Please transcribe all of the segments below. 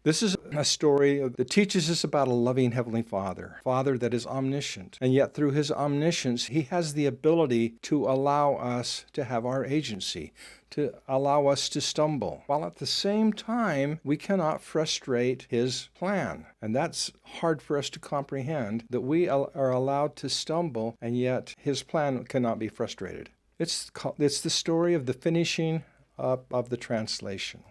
This is a story that teaches us about a loving Heavenly Father, Father that is omniscient. And yet through His omniscience, He has the ability to allow us to have our agency, to allow us to stumble, while at the same time, we cannot frustrate His plan. And that's hard for us to comprehend, that we are allowed to stumble, and yet His plan cannot be frustrated. It's the story of the finishing up of the translation.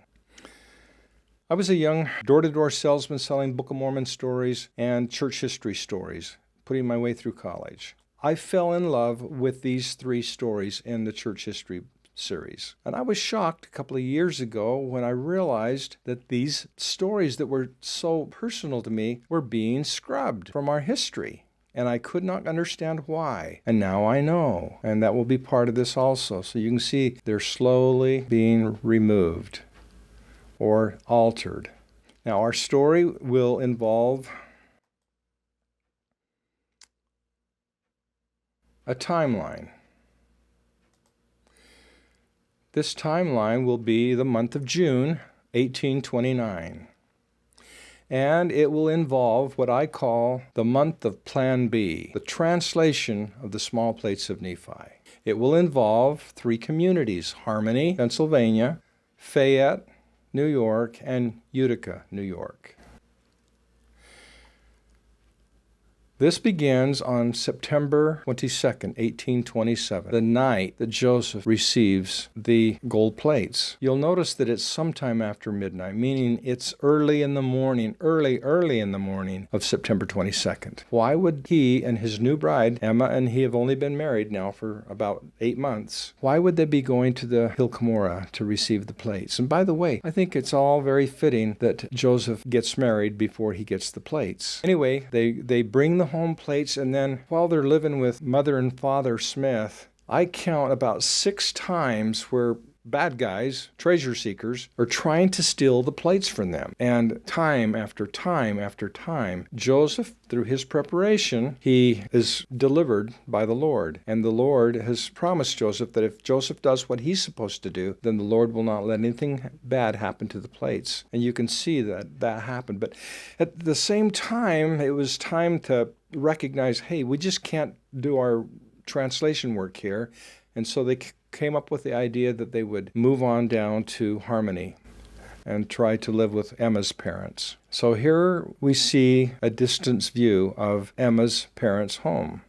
I was a young door-to-door salesman selling Book of Mormon stories and church history stories, putting my way through college. I fell in love with these 3 stories in the church history series. And I was shocked a couple of years ago when I realized that these stories that were so personal to me were being scrubbed from our history. And I could not understand why. And now I know. And that will be part of this also. So you can see they're slowly being removed or altered. Now, our story will involve a timeline. This timeline will be the month of June, 1829. And it will involve what I call the month of Plan B, the translation of the small plates of Nephi. It will involve 3 communities: Harmony, Pennsylvania; Fayette, New York; and Utica, New York. This begins on September 22nd, 1827, the night that Joseph receives the gold plates. You'll notice that it's sometime after midnight, meaning it's early in the morning of September 22nd. Why would he and his new bride, Emma, and he have only been married now for about 8 months, why would they be going to the Hill Cumorah to receive the plates? And by the way, I think it's all very fitting that Joseph gets married before he gets the plates. Anyway, they bring the home plates, and then while they're living with Mother and Father Smith, I count about 6 times where bad guys, treasure seekers, are trying to steal the plates from them. And time after time after time, Joseph, through his preparation, he is delivered by the Lord. And the Lord has promised Joseph that if Joseph does what he's supposed to do, then the Lord will not let anything bad happen to the plates. And you can see that happened. But at the same time, it was time to recognize, hey, we just can't do our translation work here. And so they came up with the idea that they would move on down to Harmony and try to live with Emma's parents. So here we see a distance view of Emma's parents' home.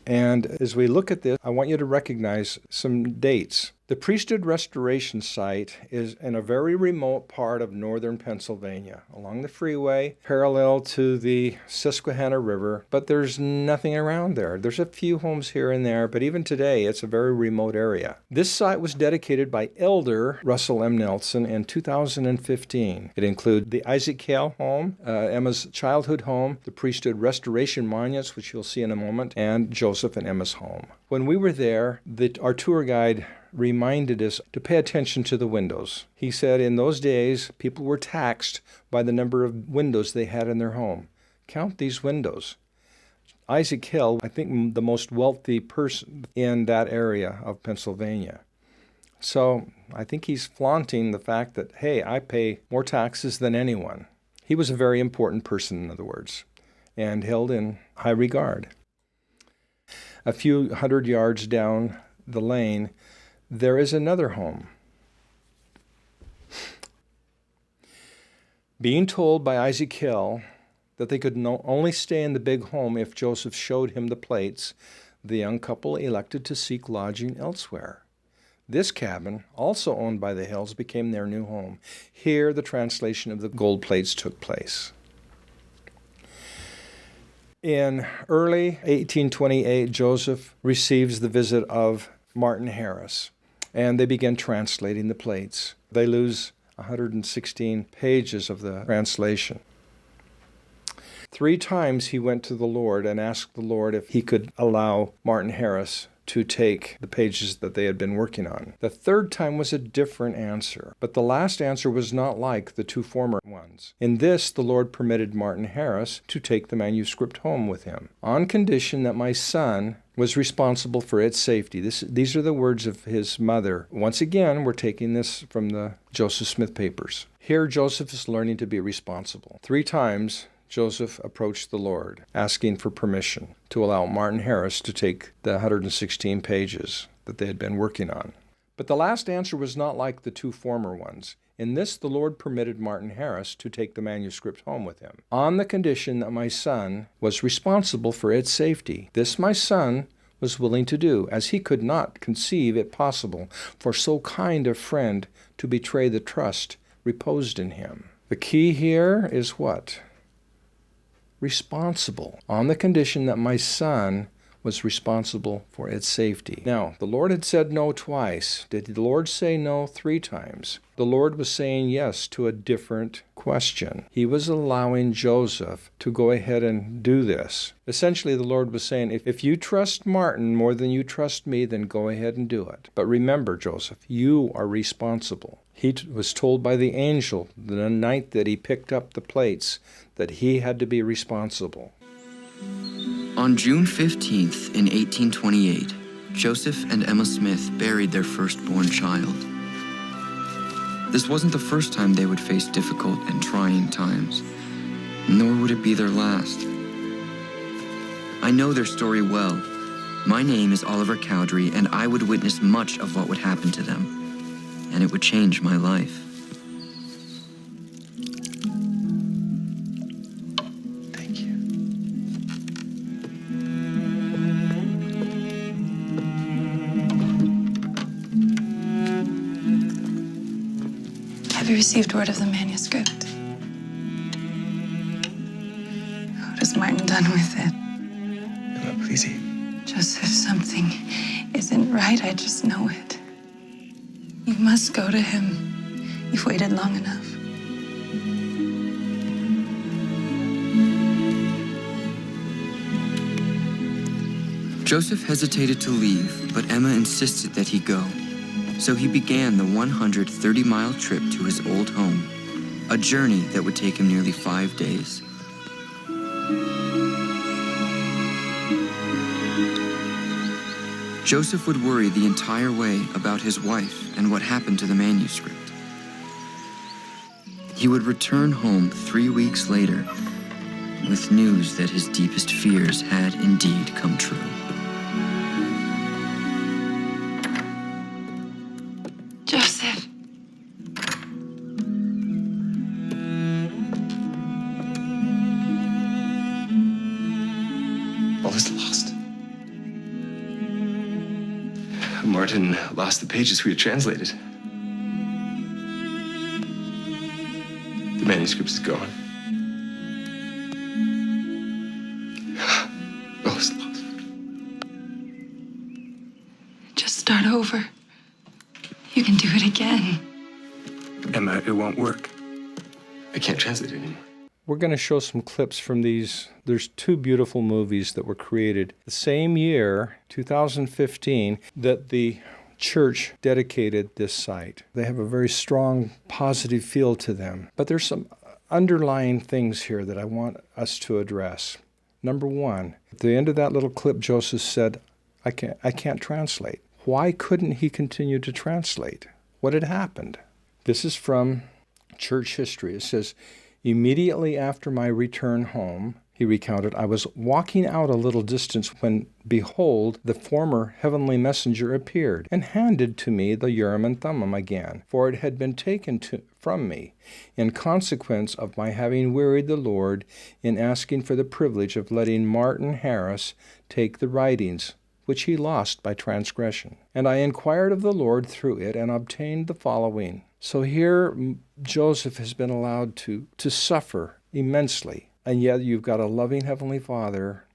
And as we look at this, I want you to recognize some dates. The priesthood restoration site is in a very remote part of northern Pennsylvania, along the freeway, parallel to the Susquehanna River, but there's nothing around there. There's a few homes here and there, but even today, it's a very remote area. This site was dedicated by Elder Russell M. Nelson in 2015. It includes the Isaac Cale home, Emma's childhood home, the priesthood restoration monuments, which you'll see in a moment, and Joseph and Emma's home. When we were there, our tour guide reminded us to pay attention to the windows. He said in those days, people were taxed by the number of windows they had in their home. Count these windows. Isaac Hill, I think the most wealthy person in that area of Pennsylvania. So I think he's flaunting the fact that, hey, I pay more taxes than anyone. He was a very important person, in other words, and held in high regard. A few hundred yards down the lane, there is another home. Being told by Isaac Hill that they could only stay in the big home if Joseph showed him the plates, the young couple elected to seek lodging elsewhere. This cabin, also owned by the Hills, became their new home. Here, the translation of the gold plates took place. In early 1828, Joseph receives the visit of Martin Harris, and they begin translating the plates. They lose 116 pages of the translation. 3 times he went to the Lord and asked the Lord if he could allow Martin Harris to take the pages that they had been working on. The 3rd time was a different answer, but the last answer was not like the 2 former ones. In this, the Lord permitted Martin Harris to take the manuscript home with him, on condition that my son was responsible for its safety. These are the words of his mother. Once again, we're taking this from the Joseph Smith papers. Here, Joseph is learning to be responsible. 3 times, Joseph approached the Lord, asking for permission to allow Martin Harris to take the 116 pages that they had been working on. But the last answer was not like the 2 former ones. In this, the Lord permitted Martin Harris to take the manuscript home with him, on the condition that my son was responsible for its safety. This my son was willing to do, as he could not conceive it possible for so kind a friend to betray the trust reposed in him. The key here is what? Responsible, on the condition that my son was responsible for its safety. Now, the Lord had said no twice. Did the Lord say no 3 times? The Lord was saying yes to a different question. He was allowing Joseph to go ahead and do this. Essentially, the Lord was saying, if you trust Martin more than you trust me, then go ahead and do it. But remember, Joseph, you are responsible. He was told by the angel the night that he picked up the plates that he had to be responsible. On June 15th in 1828, Joseph and Emma Smith buried their firstborn child. This wasn't the first time they would face difficult and trying times, nor would it be their last. I know their story well. My name is Oliver Cowdery, and I would witness much of what would happen to them, and it would change my life. Have you received word of the manuscript? What has Martin done with it? Emma, please eat. Joseph, something isn't right. I just know it. You must go to him. You've waited long enough. Joseph hesitated to leave, but Emma insisted that he go. So he began the 130-mile trip to his old home, a journey that would take him nearly 5 days. Joseph would worry the entire way about his wife and what happened to the manuscript. He would return home 3 weeks later with news that his deepest fears had indeed come true. Joseph. All is lost. Martin lost the pages we had translated. The manuscript is gone. All is lost. Just start over. You can do it again. Emma, it won't work. I can't translate it anymore. We're going to show some clips from these. There's 2 beautiful movies that were created the same year, 2015, that the church dedicated this site. They have a very strong, positive feel to them. But there's some underlying things here that I want us to address. Number 1, at the end of that little clip, Joseph said, I can't translate. Why couldn't he continue to translate? What had happened? This is from church history. It says, immediately after my return home, he recounted, I was walking out a little distance when, behold, the former heavenly messenger appeared and handed to me the Urim and Thummim again, for it had been taken from me in consequence of my having wearied the Lord in asking for the privilege of letting Martin Harris take the writings, which he lost by transgression. And I inquired of the Lord through it and obtained the following. So here Joseph has been allowed to suffer immensely. And yet you've got a loving Heavenly Father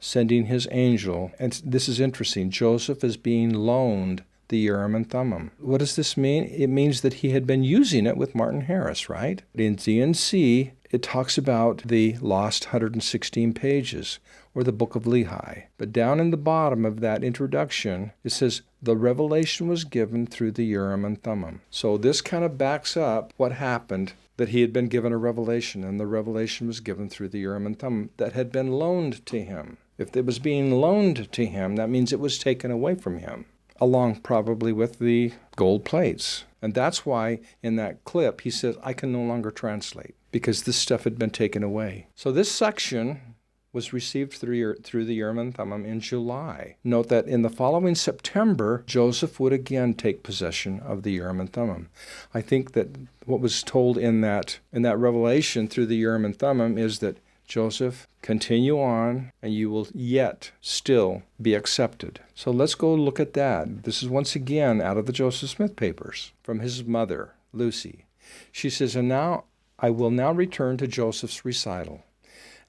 sending his angel. And this is interesting. Joseph is being loaned the Urim and Thummim. What does this mean? It means that he had been using it with Martin Harris, right? In D&C, it talks about the lost 116 pages, or the Book of Lehi. But down in the bottom of that introduction, it says, the revelation was given through the Urim and Thummim. So this kind of backs up what happened, that he had been given a revelation, and the revelation was given through the Urim and Thummim that had been loaned to him. If it was being loaned to him, that means it was taken away from him, along probably with the gold plates. And that's why in that clip he says, I can no longer translate, because this stuff had been taken away. So this section was received through the Urim and Thummim in July. Note that in the following September, Joseph would again take possession of the Urim and Thummim. I think that what was told in that revelation through the Urim and Thummim is that Joseph, continue on, and you will yet still be accepted. So let's go look at that. This is once again out of the Joseph Smith papers from his mother, Lucy. She says, and now I will now return to Joseph's recital.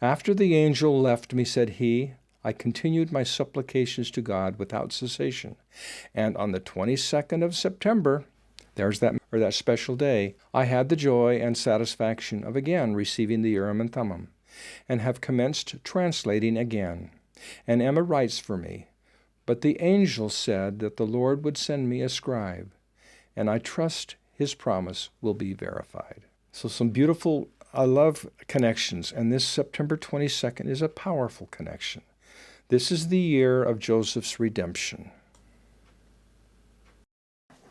After the angel left me, said he, I continued my supplications to God without cessation. And on the 22nd of September, there's that special day, I had the joy and satisfaction of again receiving the Urim and Thummim, and have commenced translating again. And Emma writes for me, but the angel said that the Lord would send me a scribe, and I trust his promise will be verified. So some beautiful, I love connections, and this September 22nd is a powerful connection. This is the year of Joseph's redemption.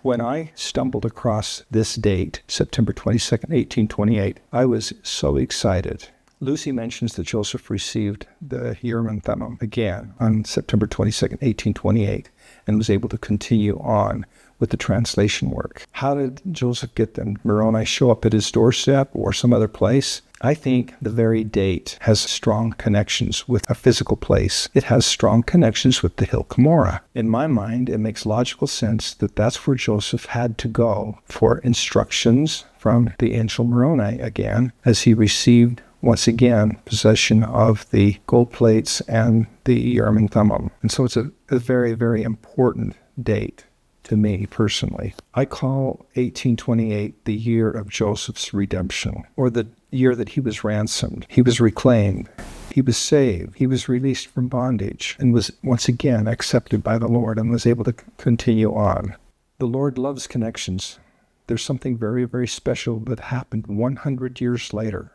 When I stumbled across this date, September 22nd, 1828, I was so excited. Lucy mentions that Joseph received the Urim and Thummim again on September 22nd, 1828, and was able to continue on with the translation work. How did Joseph get them? Moroni show up at his doorstep or some other place? I think the very date has strong connections with a physical place. It has strong connections with the hill Cumorah. In my mind, it makes logical sense that that's where Joseph had to go for instructions from the angel Moroni again, as he received once again possession of the gold plates and the Urim and Thummim. And so it's a very, very important date to me personally. I call 1828 the year of Joseph's redemption, or the year that he was ransomed. He was reclaimed. He was saved. He was released from bondage and was once again accepted by the Lord and was able to continue on. The Lord loves connections. There's something very, very special that happened 100 years later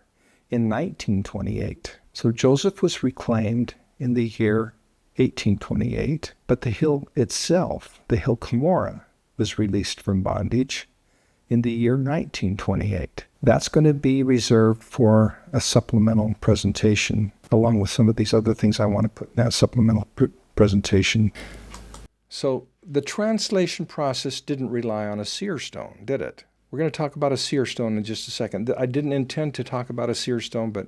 in 1928. So Joseph was reclaimed in the year 1828, but the hill itself, the hill Cumorah, was released from bondage in the year 1928. That's going to be reserved for a supplemental presentation, along with some of these other things I want to put in that supplemental presentation. So the translation process didn't rely on a seer stone, did it? We're going to talk about a seer stone in just a second. I didn't intend to talk about a seer stone, but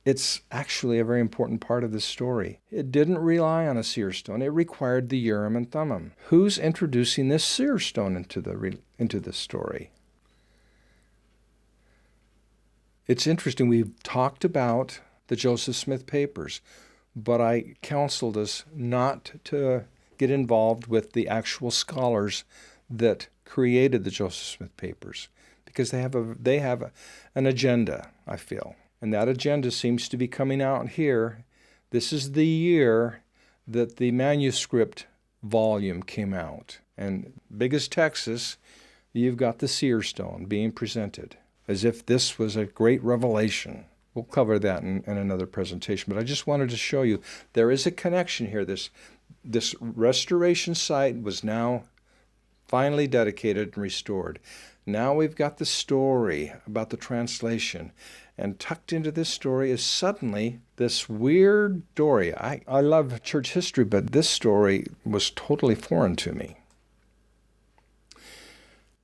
it's actually a very important part of this story. It didn't rely on a seer stone. It required the Urim and Thummim. Who's introducing this seer stone into this story? It's interesting. We've talked about the Joseph Smith papers, but I counseled us not to get involved with the actual scholars that created the Joseph Smith papers, because they have an agenda, I feel. And that agenda seems to be coming out here. This is the year that the manuscript volume came out. And big as Texas, you've got the seer stone being presented as if this was a great revelation. We'll cover that in another presentation, but I just wanted to show you there is a connection here. This restoration site was now finally dedicated and restored. Now we've got the story about the translation. And tucked into this story is suddenly this weird story. I love church history, but this story was totally foreign to me.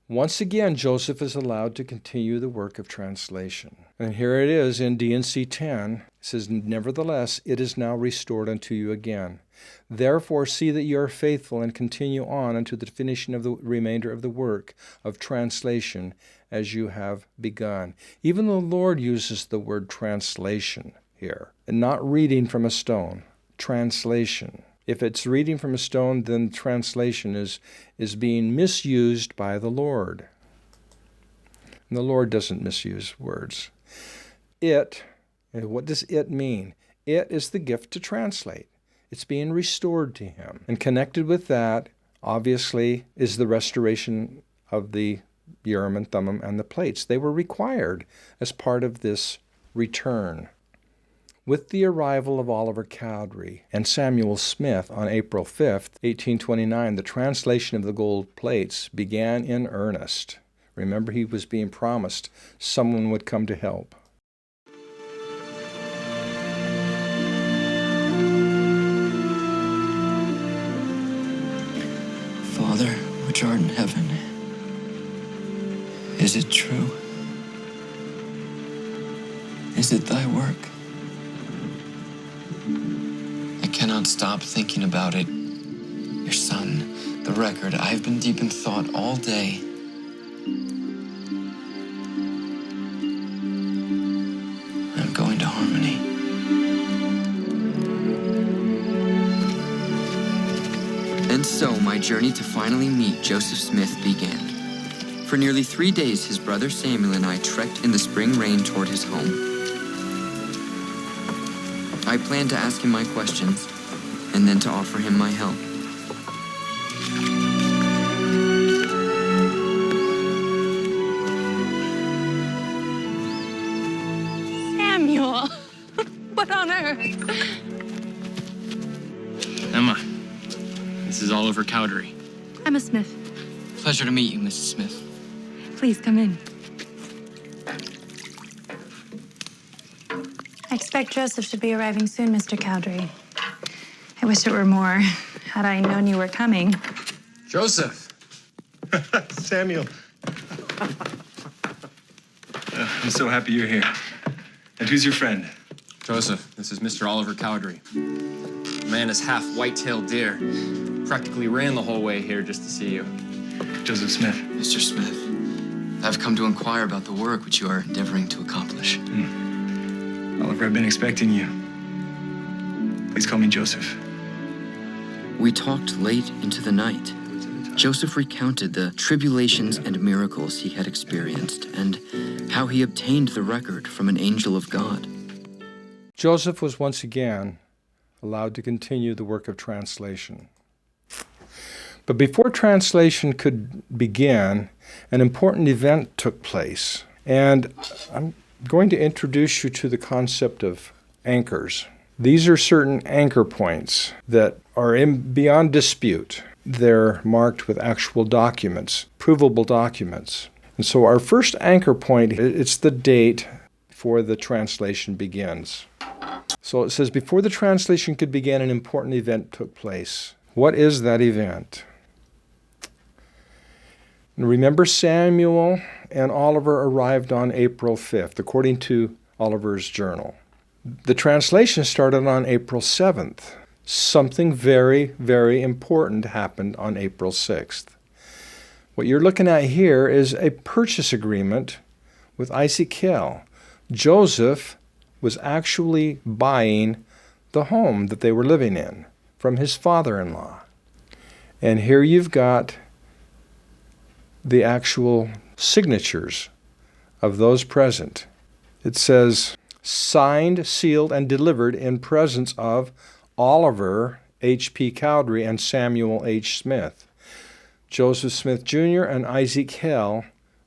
Once again, Joseph is allowed to continue the work of translation. And here it is in D&C 10. It says, nevertheless, it is now restored unto you again. Therefore, see that you are faithful and continue on unto the finishing of the remainder of the work of translation as you have begun. Even the Lord uses the word translation here, and not reading from a stone. Translation. If it's reading from a stone, then translation is being misused by the Lord. And the Lord doesn't misuse words. What does it mean? It is the gift to translate. It's being restored to him. And connected with that, obviously, is the restoration of the Urim and Thummim and the plates. They were required as part of this return. With the arrival of Oliver Cowdery and Samuel Smith on April 5th, 1829, the translation of the gold plates began in earnest. Remember, he was being promised someone would come to help. Father, which art in heaven, is it true? Is it thy work? I cannot stop thinking about it. Your son, the record. I have been deep in thought all day. I'm going to Harmony. And so my journey to finally meet Joseph Smith began. For nearly 3 days, his brother Samuel and I trekked in the spring rain toward his home. I planned to ask him my questions, and then to offer him my help. Samuel, what on earth? Emma, this is Oliver Cowdery. Emma Smith. Pleasure to meet you, Mrs. Smith. Please come in. I expect Joseph should be arriving soon, Mr. Cowdery. I wish it were more. Had I known you were coming. Joseph! Samuel. I'm so happy you're here. And who's your friend? Joseph, this is Mr. Oliver Cowdery. The man is half white-tailed deer. Practically ran the whole way here just to see you. Joseph Smith. Mr. Smith, I've come to inquire about the work which you are endeavoring to accomplish. Oliver, I've been expecting you. Please call me Joseph. We talked late into the night. Joseph recounted the tribulations and miracles he had experienced and how he obtained the record from an angel of God. Joseph was once again allowed to continue the work of translation. But before translation could begin, an important event took place. And I'm going to introduce you to the concept of anchors. These are certain anchor points that are beyond dispute. They're marked with actual documents, provable documents. And so our first anchor point, it's the date before the translation begins. So it says, before the translation could begin, an important event took place. What is that event? And remember, Samuel and Oliver arrived on April 5th, according to Oliver's journal. The translation started on April 7th. Something very, very important happened on April 6th. What you're looking at here is a purchase agreement with Isaac Hill. Joseph was actually buying the home that they were living in from his father-in-law. And here you've got the actual signatures of those present. It says, signed, sealed, and delivered in presence of Oliver H.P. Cowdery and Samuel H. Smith. Joseph Smith Jr. and Isaac Hill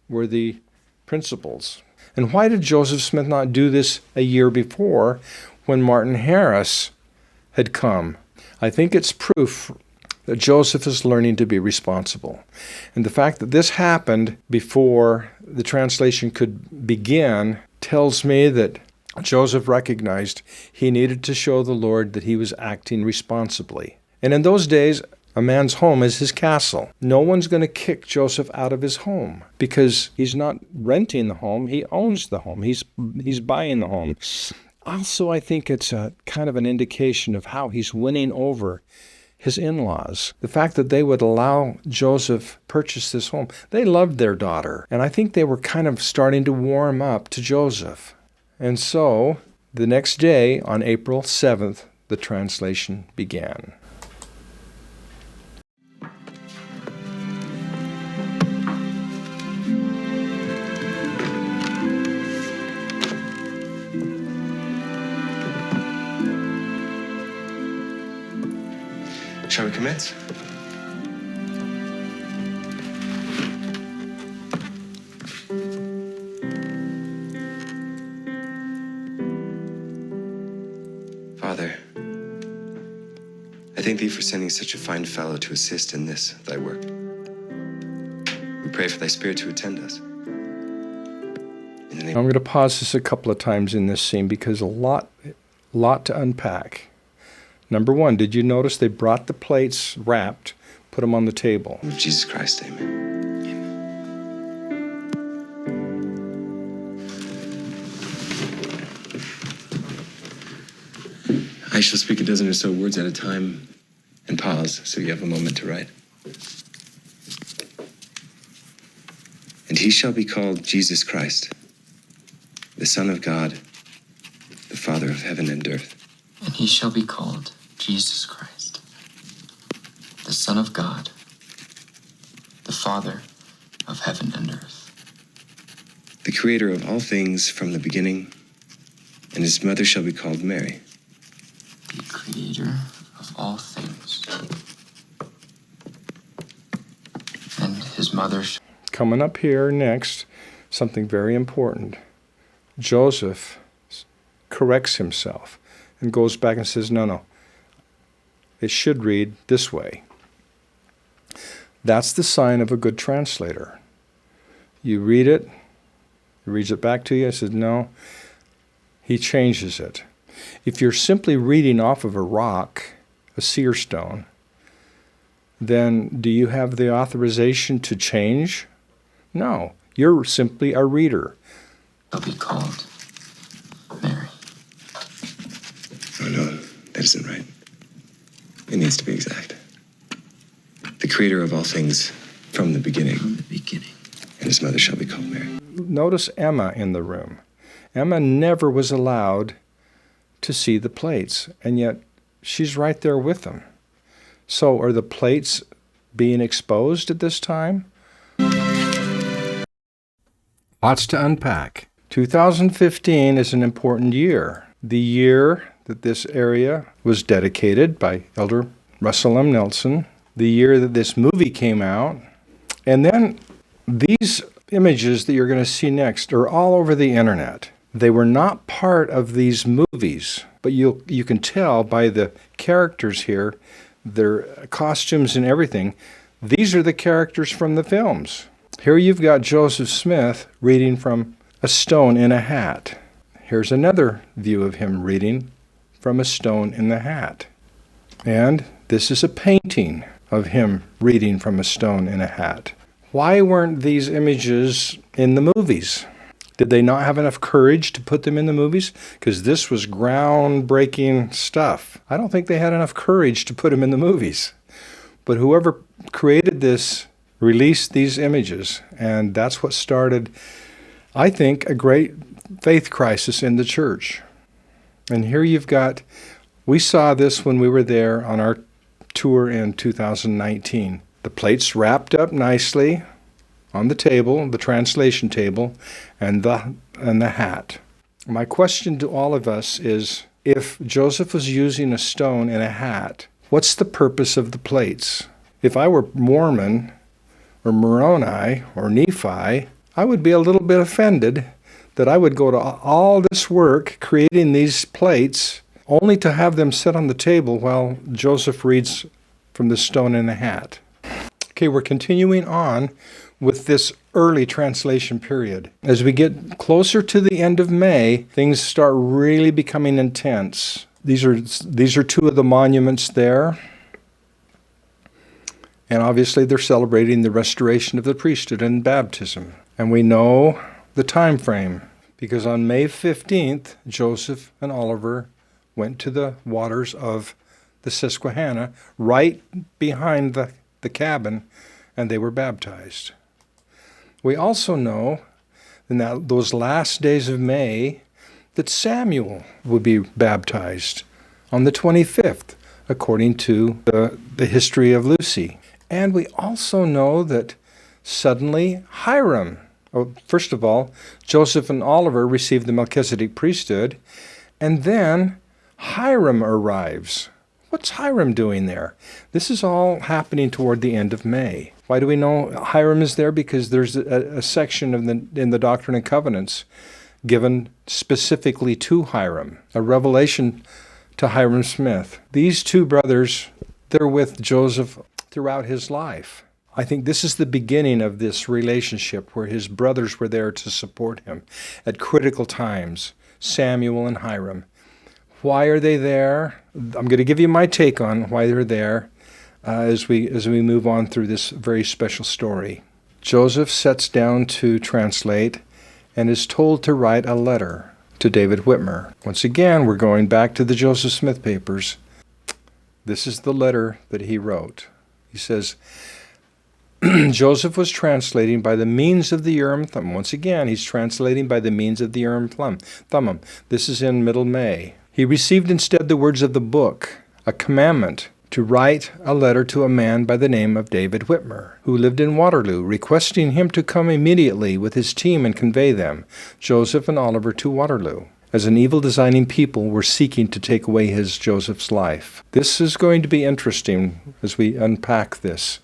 were the principals. And why did Joseph Smith not do this a year before when Martin Harris had come? I think it's proof that Joseph is learning to be responsible. And the fact that this happened before the translation could begin tells me that Joseph recognized he needed to show the Lord that he was acting responsibly. And in those days, a man's home is his castle. No one's going to kick Joseph out of his home because he's not renting the home, he owns the home. He's buying the home. Also, I think it's a kind of an indication of how he's winning over his in-laws. The fact that they would allow Joseph purchase this home. They loved their daughter, and I think they were kind of starting to warm up to Joseph. And so, the next day, on April 7th, the translation began. Shall we commence? Father, I thank thee for sending such a fine fellow to assist in this, thy work. We pray for thy spirit to attend us. In the name I'm going to pause this a couple of times in this scene because a lot to unpack. Number one, did you notice they brought the plates wrapped, put them on the table? of Jesus Christ, amen. I shall speak a dozen or so words at a time and pause so you have a moment to write. And he shall be called Jesus Christ, the Son of God, the Father of heaven and earth. And he shall be called Jesus Christ, the Son of God, the Father of heaven and earth. The creator of all things from the beginning, and his mother shall be called Mary. The creator of all things. And his mother. Coming up here next, something very important. Joseph corrects himself and goes back and says, no, it should read this way. That's the sign of a good translator. You read it, he reads it back to you, I said, no, he changes it. If you're simply reading off of a rock, a seer stone, then do you have the authorization to change? No, you're simply a reader. Shall be called Mary. Oh, no, that isn't right. It needs to be exact. The creator of all things from the beginning. From the beginning. And his mother shall be called Mary. Notice Emma in the room. Emma never was allowed to see the plates, and yet she's right there with them. So are the plates being exposed at this time? Lots to unpack. 2015 is an important year. The year that this area was dedicated by Elder Russell M. Nelson. The year that this movie came out. And then these images that you're going to see next are all over the internet. They were not part of these movies, but you can tell by the characters here, their costumes and everything. These are the characters from the films. Here you've got Joseph Smith reading from a stone in a hat. Here's another view of him reading from a stone in the hat. And this is a painting of him reading from a stone in a hat. Why weren't these images in the movies? Did they not have enough courage to put them in the movies? Because this was groundbreaking stuff. I don't think they had enough courage to put them in the movies. But whoever created this released these images, and that's what started, I think, a great faith crisis in the church. And here you've got, we saw this when we were there on our tour in 2019. The plates wrapped up nicely on the table, the translation table, and the hat. My question to all of us is, if Joseph was using a stone in a hat, what's the purpose of the plates? If I were Mormon or Moroni or Nephi, I would be a little bit offended that I would go to all this work creating these plates only to have them sit on the table while Joseph reads from the stone in a hat. Okay, we're continuing on with this early translation period. As we get closer to the end of May, things start really becoming intense. These are two of the monuments there. And obviously they're celebrating the restoration of the priesthood and baptism. And we know the time frame, because on May 15th, Joseph and Oliver went to the waters of the Susquehanna, right behind the cabin, and they were baptized. We also know in those last days of May that Samuel would be baptized on the 25th, according to the history of Lucy. And we also know that suddenly Hiram, first of all, Joseph and Oliver received the Melchizedek priesthood, and then Hiram arrives. What's Hiram doing there? This is all happening toward the end of May. Why do we know Hiram is there? Because there's a section in the Doctrine and Covenants given specifically to Hiram, a revelation to Hyrum Smith. These two brothers, they're with Joseph throughout his life. I think this is the beginning of this relationship where his brothers were there to support him at critical times, Samuel and Hyrum. Why are they there? I'm going to give you my take on why they're there as we move on through this very special story. Joseph sets down to translate and is told to write a letter to David Whitmer. Once again, we're going back to the Joseph Smith papers. This is the letter that he wrote. He says, Joseph was translating by the means of the Urim Thummim. Once again, he's translating by the means of the Urim Thummim. This is in middle May. He received instead the words of the book, a commandment to write a letter to a man by the name of David Whitmer, who lived in Waterloo, requesting him to come immediately with his team and convey them, Joseph and Oliver, to Waterloo, as an evil-designing people were seeking to take away Joseph's life. This is going to be interesting as we unpack this.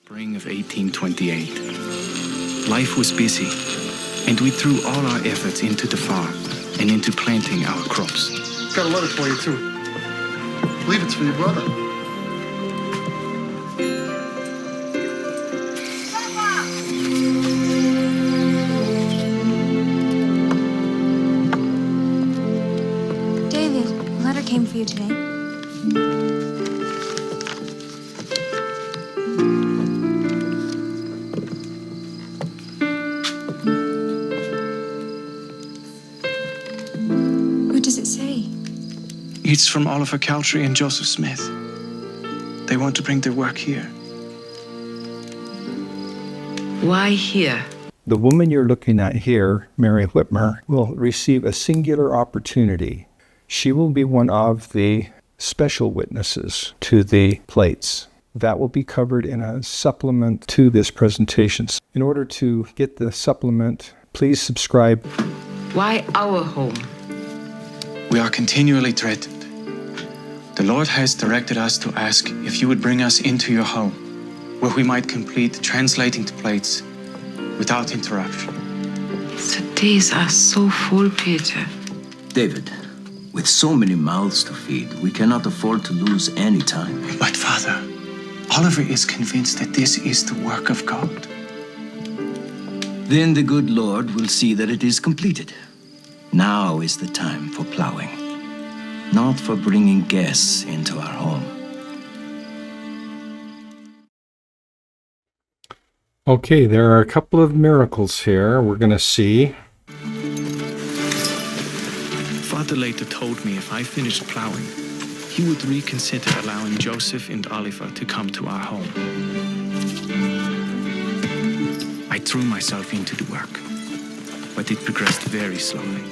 Spring of 1828. Life was busy, and we threw all our efforts into the farm and into planting our crops. Got a letter for you, too. I believe it's for your brother. David, a letter came for you today. What does it say? It's from Oliver Cowdery and Joseph Smith. They want to bring their work here. Why here? The woman you're looking at here, Mary Whitmer, will receive a singular opportunity. She will be one of the special witnesses to the plates. That will be covered in a supplement to this presentation. In order to get the supplement, please subscribe. Why our home? We are continually threatened. The Lord has directed us to ask if you would bring us into your home, where we might complete translating the plates without interruption. The days are so full, Peter. David, with so many mouths to feed, we cannot afford to lose any time. But Father, Oliver is convinced that this is the work of God. Then the good Lord will see that it is completed. Now is the time for plowing, not for bringing guests into our home. Okay, there are a couple of miracles here we're going to see. Father later told me if I finished plowing, he would reconsider allowing Joseph and Oliver to come to our home. I threw myself into the work, but it progressed very slowly.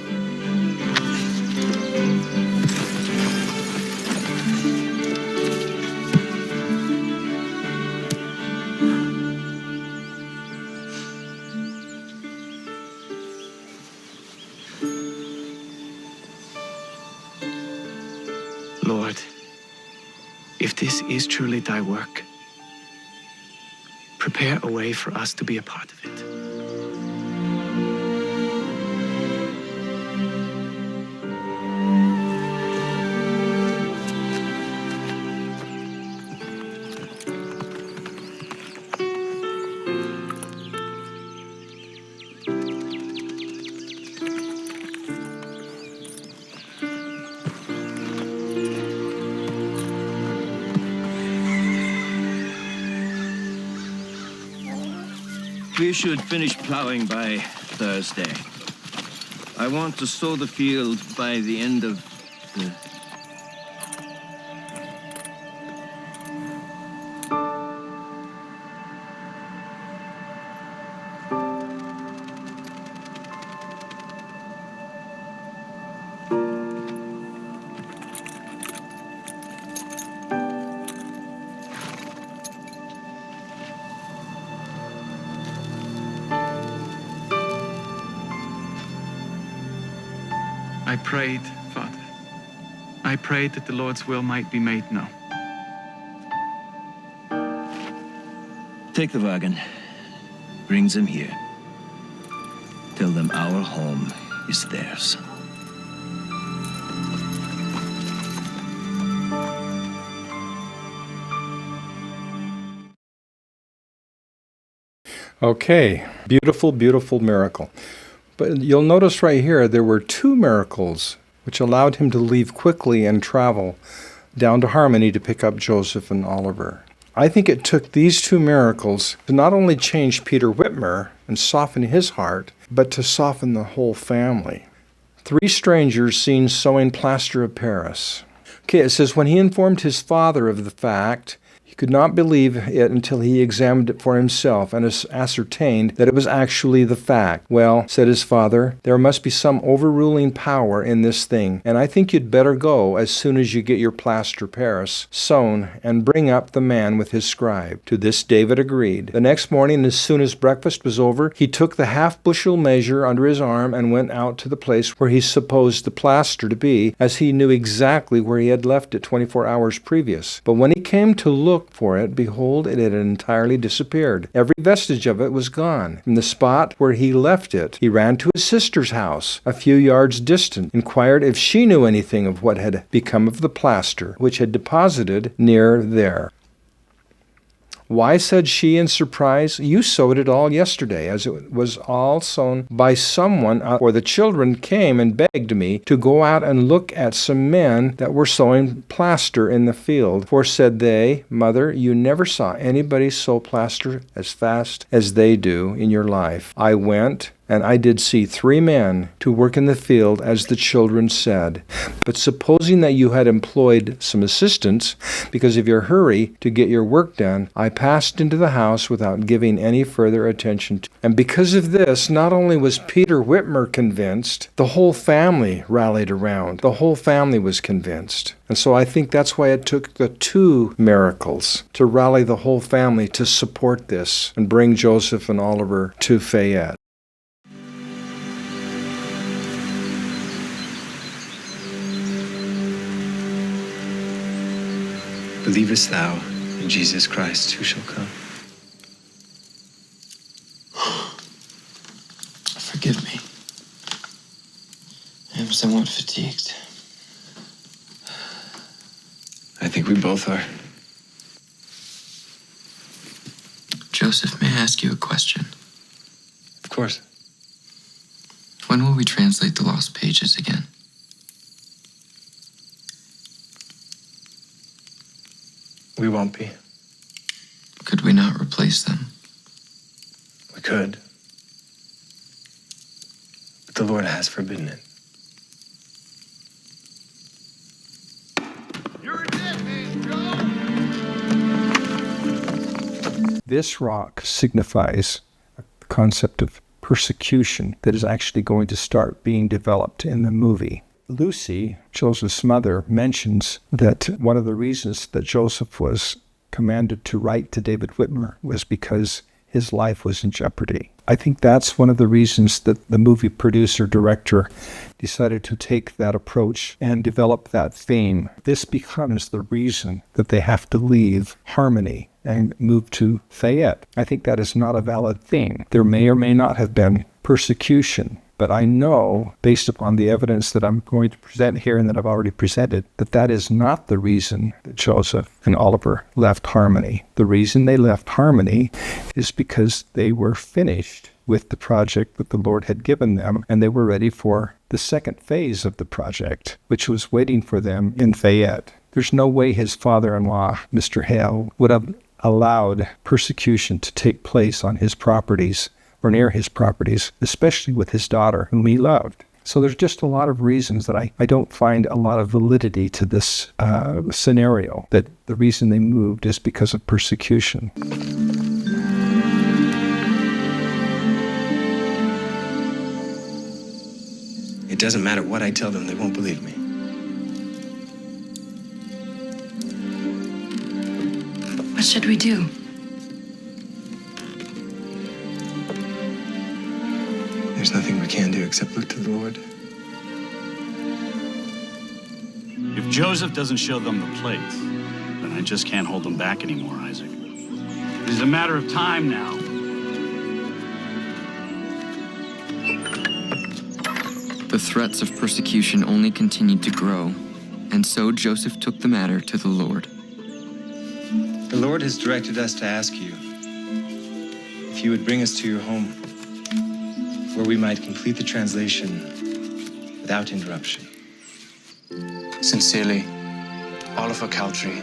Lord, if this is truly thy work, prepare a way for us to be a part of it. We should finish plowing by Thursday. I want to sow the field by the end of the... I prayed, Father. I prayed that the Lord's will might be made known. Take the wagon. Bring them here. Tell them our home is theirs. Okay, beautiful, beautiful miracle. But you'll notice right here there were two miracles which allowed him to leave quickly and travel down to Harmony to pick up Joseph and Oliver. I think it took these two miracles to not only change Peter Whitmer and soften his heart, but to soften the whole family. 3 strangers seen sewing plaster of Paris. Okay, it says, when he informed his father of the fact, he could not believe it until he examined it for himself and ascertained that it was actually the fact. Well, said his father, there must be some overruling power in this thing, and I think you'd better go as soon as you get your plaster Paris sewn and bring up the man with his scribe. To this David agreed. The next morning, as soon as breakfast was over, he took the half-bushel measure under his arm and went out to the place where he supposed the plaster to be, as he knew exactly where he had left it 24 hours previous. But when he came to look for it, behold, it had entirely disappeared. Every vestige of it was gone. From the spot where he left it, he ran to his sister's house, a few yards distant, inquired if she knew anything of what had become of the plaster, which had deposited near there. Why, said she in surprise, you sewed it all yesterday, as it was all sewn by someone, for the children came and begged me to go out and look at some men that were sewing plaster in the field. For, said they, Mother, you never saw anybody sew plaster as fast as they do in your life. I went, and I did see 3 men to work in the field, as the children said. But supposing that you had employed some assistants, because of your hurry to get your work done, I passed into the house without giving any further attention to. And because of this, not only was Peter Whitmer convinced, the whole family rallied around. The whole family was convinced. And so I think that's why it took the 2 miracles to rally the whole family to support this and bring Joseph and Oliver to Fayette. Believest thou in Jesus Christ, who shall come? Forgive me. I am somewhat fatigued. I think we both are. Joseph, may I ask you a question? Of course. When will we translate the lost pages again? We won't be. Could we not replace them? We could. But the Lord has forbidden it. This rock signifies a concept of persecution that is actually going to start being developed in the movie. Lucy, Joseph's mother, mentions that one of the reasons that Joseph was commanded to write to David Whitmer was because his life was in jeopardy. I think that's one of the reasons that the movie producer-director decided to take that approach and develop that theme. This becomes the reason that they have to leave Harmony and move to Fayette. I think that is not a valid thing. There may or may not have been persecution, but I know, based upon the evidence that I'm going to present here and that I've already presented, that that is not the reason that Joseph and Oliver left Harmony. The reason they left Harmony is because they were finished with the project that the Lord had given them, and they were ready for the second phase of the project, which was waiting for them in Fayette. There's no way his father-in-law, Mr. Hale, would have allowed persecution to take place on his properties or near his properties, especially with his daughter, whom he loved. So there's just a lot of reasons that I don't find a lot of validity to this scenario, that the reason they moved is because of persecution. It doesn't matter what I tell them, they won't believe me. What should we do? There's nothing we can do except look to the Lord. If Joseph doesn't show them the plates, then I just can't hold them back anymore, Isaac. It is a matter of time now. The threats of persecution only continued to grow, and so Joseph took the matter to the Lord. The Lord has directed us to ask you if if you would bring us to your home, where we might complete the translation without interruption. Sincerely, Oliver Cowdery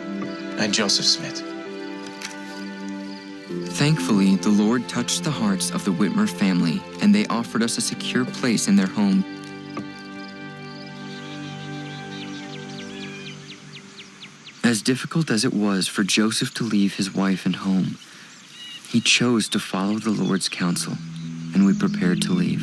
and Joseph Smith. Thankfully, the Lord touched the hearts of the Whitmer family, and they offered us a secure place in their home. As difficult as it was for Joseph to leave his wife and home, he chose to follow the Lord's counsel, and we prepared to leave.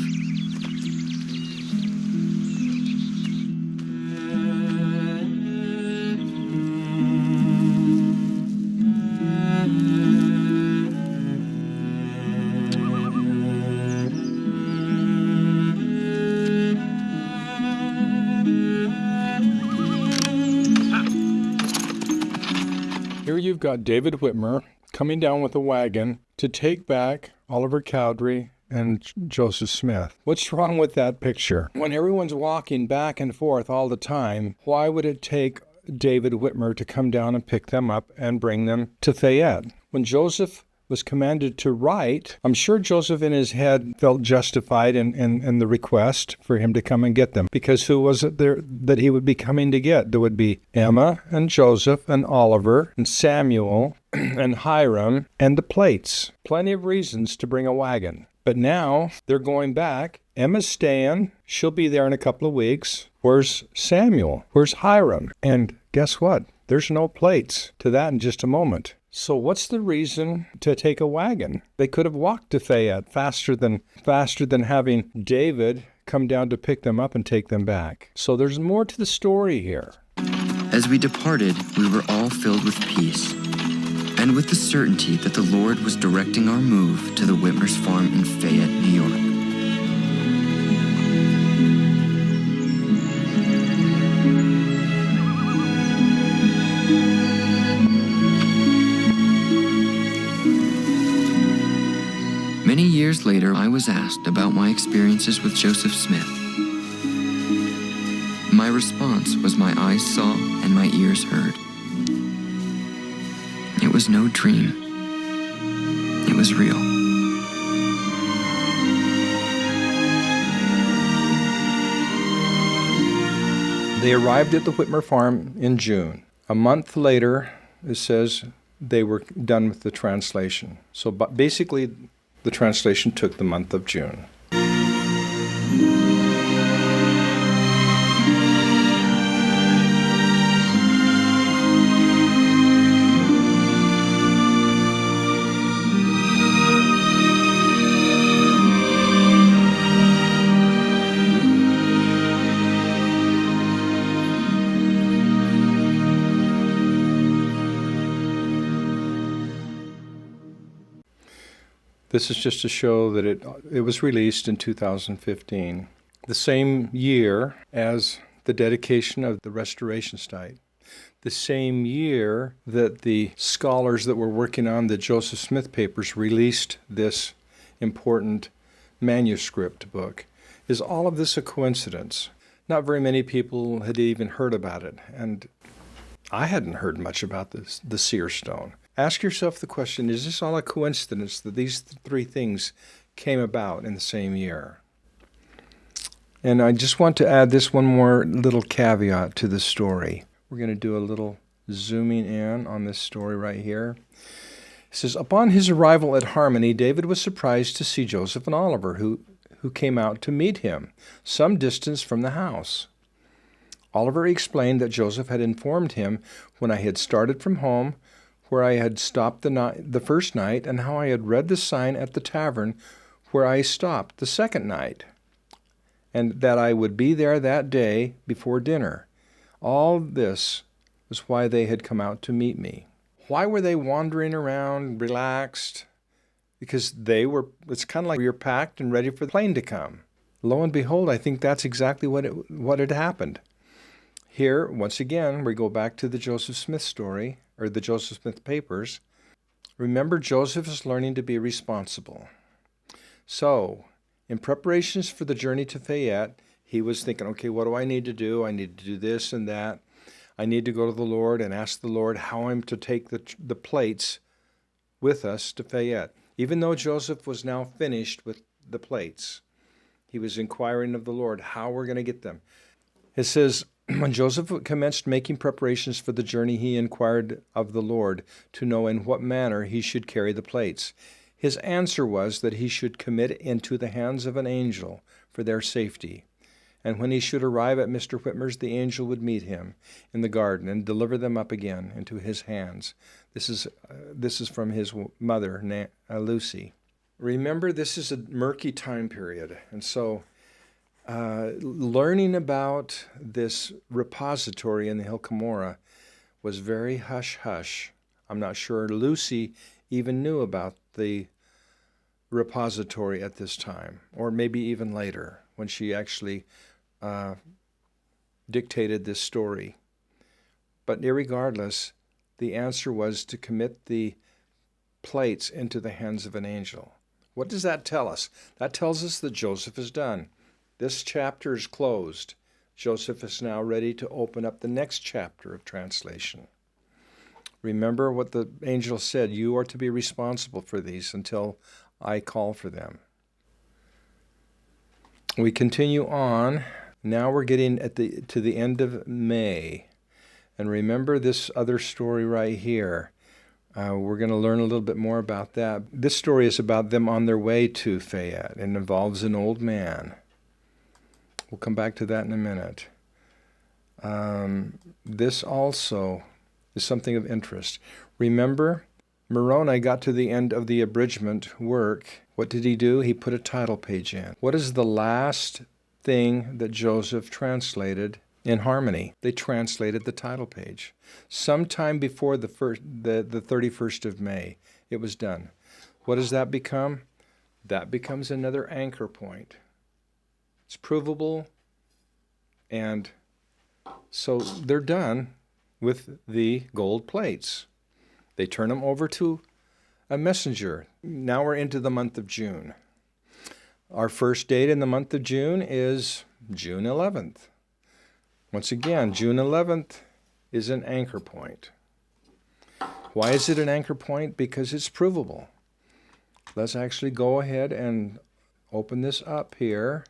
Here you've got David Whitmer coming down with a wagon to take back Oliver Cowdery and Joseph Smith. What's wrong with that picture? When everyone's walking back and forth all the time, why would it take David Whitmer to come down and pick them up and bring them to Fayette? When Joseph was commanded to write, I'm sure Joseph in his head felt justified in the request for him to come and get them, because who was it there that he would be coming to get? There would be Emma and Joseph and Oliver and Samuel and Hiram and the plates. Plenty of reasons to bring a wagon. But now they're going back. Emma's staying. She'll be there in a couple of weeks. Where's Samuel? Where's Hiram? And guess what? There's no plates. To that in just a moment. So what's the reason to take a wagon? They could have walked to Fayette faster than having David come down to pick them up and take them back. So there's more to the story here. As we departed, we were all filled with peace, and with the certainty that the Lord was directing our move to the Whitmer's farm in Fayette, New York. Many years later, I was asked about my experiences with Joseph Smith. My response was my eyes saw and my ears heard. It was no dream. It was real. They arrived at the Whitmer farm in June. A month later, it says they were done with the translation. So basically, the translation took the month of June. This is just to show that it was released in 2015, the same year as the dedication of the restoration site, the same year that the scholars that were working on the Joseph Smith papers released this important manuscript book. Is all of this a coincidence? Not very many people had even heard about it, and I hadn't heard much about the seer stone. Ask yourself the question, is this all a coincidence that these three things came about in the same year? And I just want to add this one more little caveat to the story. We're going to do a little zooming in on this story right here. It says, upon his arrival at Harmony, David was surprised to see Joseph and Oliver, who came out to meet him, some distance from the house. Oliver explained that Joseph had informed him when I had started from home, where I had stopped the first night, and how I had read the sign at the tavern where I stopped the second night, and that I would be there that day before dinner. All this was why they had come out to meet me. Why were they wandering around, relaxed? Because it's kind of like you're packed and ready for the plane to come. Lo and behold, I think that's exactly what had happened. Here, once again, we go back to the Joseph Smith story, or the Joseph Smith papers. Remember, Joseph is learning to be responsible. So, in preparations for the journey to Fayette, he was thinking, okay, what do I need to do? I need to do this and that. I need to go to the Lord and ask the Lord how I'm to take the plates with us to Fayette. Even though Joseph was now finished with the plates, he was inquiring of the Lord how we're going to get them. It says, when Joseph commenced making preparations for the journey, he inquired of the Lord to know in what manner he should carry the plates. His answer was that he should commit it into the hands of an angel for their safety. And when he should arrive at Mr. Whitmer's, the angel would meet him in the garden and deliver them up again into his hands. This is from his mother, Lucy. Remember, this is a murky time period, and so learning about this repository in the Hill Cumorah was very hush-hush. I'm not sure Lucy even knew about the repository at this time, or maybe even later when she actually dictated this story. But irregardless, the answer was to commit the plates into the hands of an angel. What does that tell us? That tells us that Joseph is done. This chapter is closed. Joseph is now ready to open up the next chapter of translation. Remember what the angel said, you are to be responsible for these until I call for them. We continue on. Now we're getting to the end of May. And remember this other story right here. We're going to learn a little bit more about that. This story is about them on their way to Fayette and involves an old man. We'll come back to that in a minute. This also is something of interest. Remember, Moroni got to the end of the abridgment work. What did he do? He put a title page in. What is the last thing that Joseph translated in Harmony? They translated the title page. Sometime before the 31st of May, it was done. What does that become? That becomes another anchor point. It's provable, and so they're done with the gold plates. They turn them over to a messenger. Now we're into the month of June. Our first date in the month of June is June 11th. Once again, June 11th is an anchor point. Why is it an anchor point? Because it's provable. Let's actually go ahead and open this up here.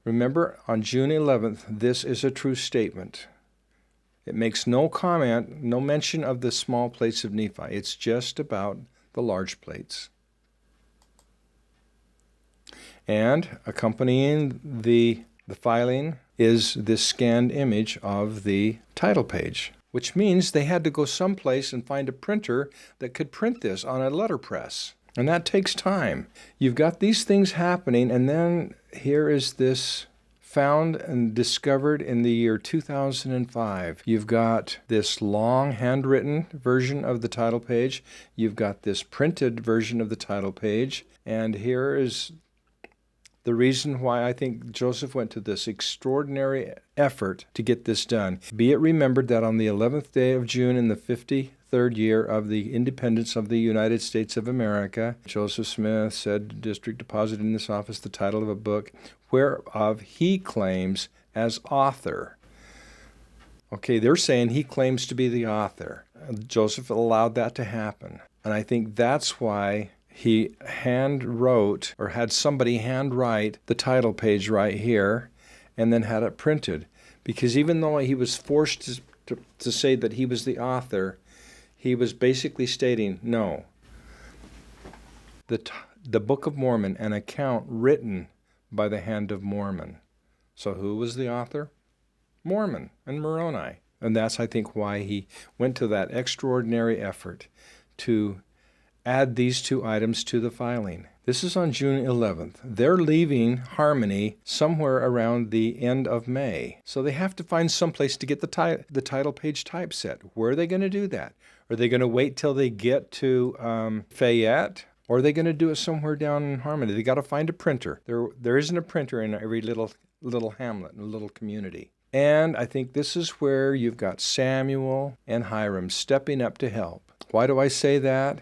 Remember, on June 11th, this is a true statement. It makes no comment, no mention of the small plates of Nephi. It's just about the large plates. And accompanying the filing is this scanned image of the title page, which means they had to go someplace and find a printer that could print this on a letterpress. And that takes time. You've got these things happening, and then here is this found and discovered in the year 2005. You've got this long handwritten version of the title page. You've got this printed version of the title page. And here is the reason why I think Joseph went to this extraordinary effort to get this done. Be it remembered that on the 11th day of June in the 53rd year of the independence of the United States of America, Joseph Smith said, District deposited in this office the title of a book whereof he claims as author. Okay, they're saying he claims to be the author. Joseph allowed that to happen. And I think that's why he hand wrote, or had somebody hand write the title page right here, and then had it printed. Because even though he was forced to say that he was the author, he was basically stating, no. The Book of Mormon, an account written by the hand of Mormon. So who was the author? Mormon and Moroni. And that's, I think, why he went to that extraordinary effort to add these two items to the filing. This is on June 11th. They're leaving Harmony somewhere around the end of May. So they have to find someplace to get the title page typeset. Where are they going to do that? Are they going to wait till they get to Fayette? Or are they going to do it somewhere down in Harmony? They got to find a printer. There isn't a printer in every little hamlet, a little community. And I think this is where you've got Samuel and Hiram stepping up to help. Why do I say that?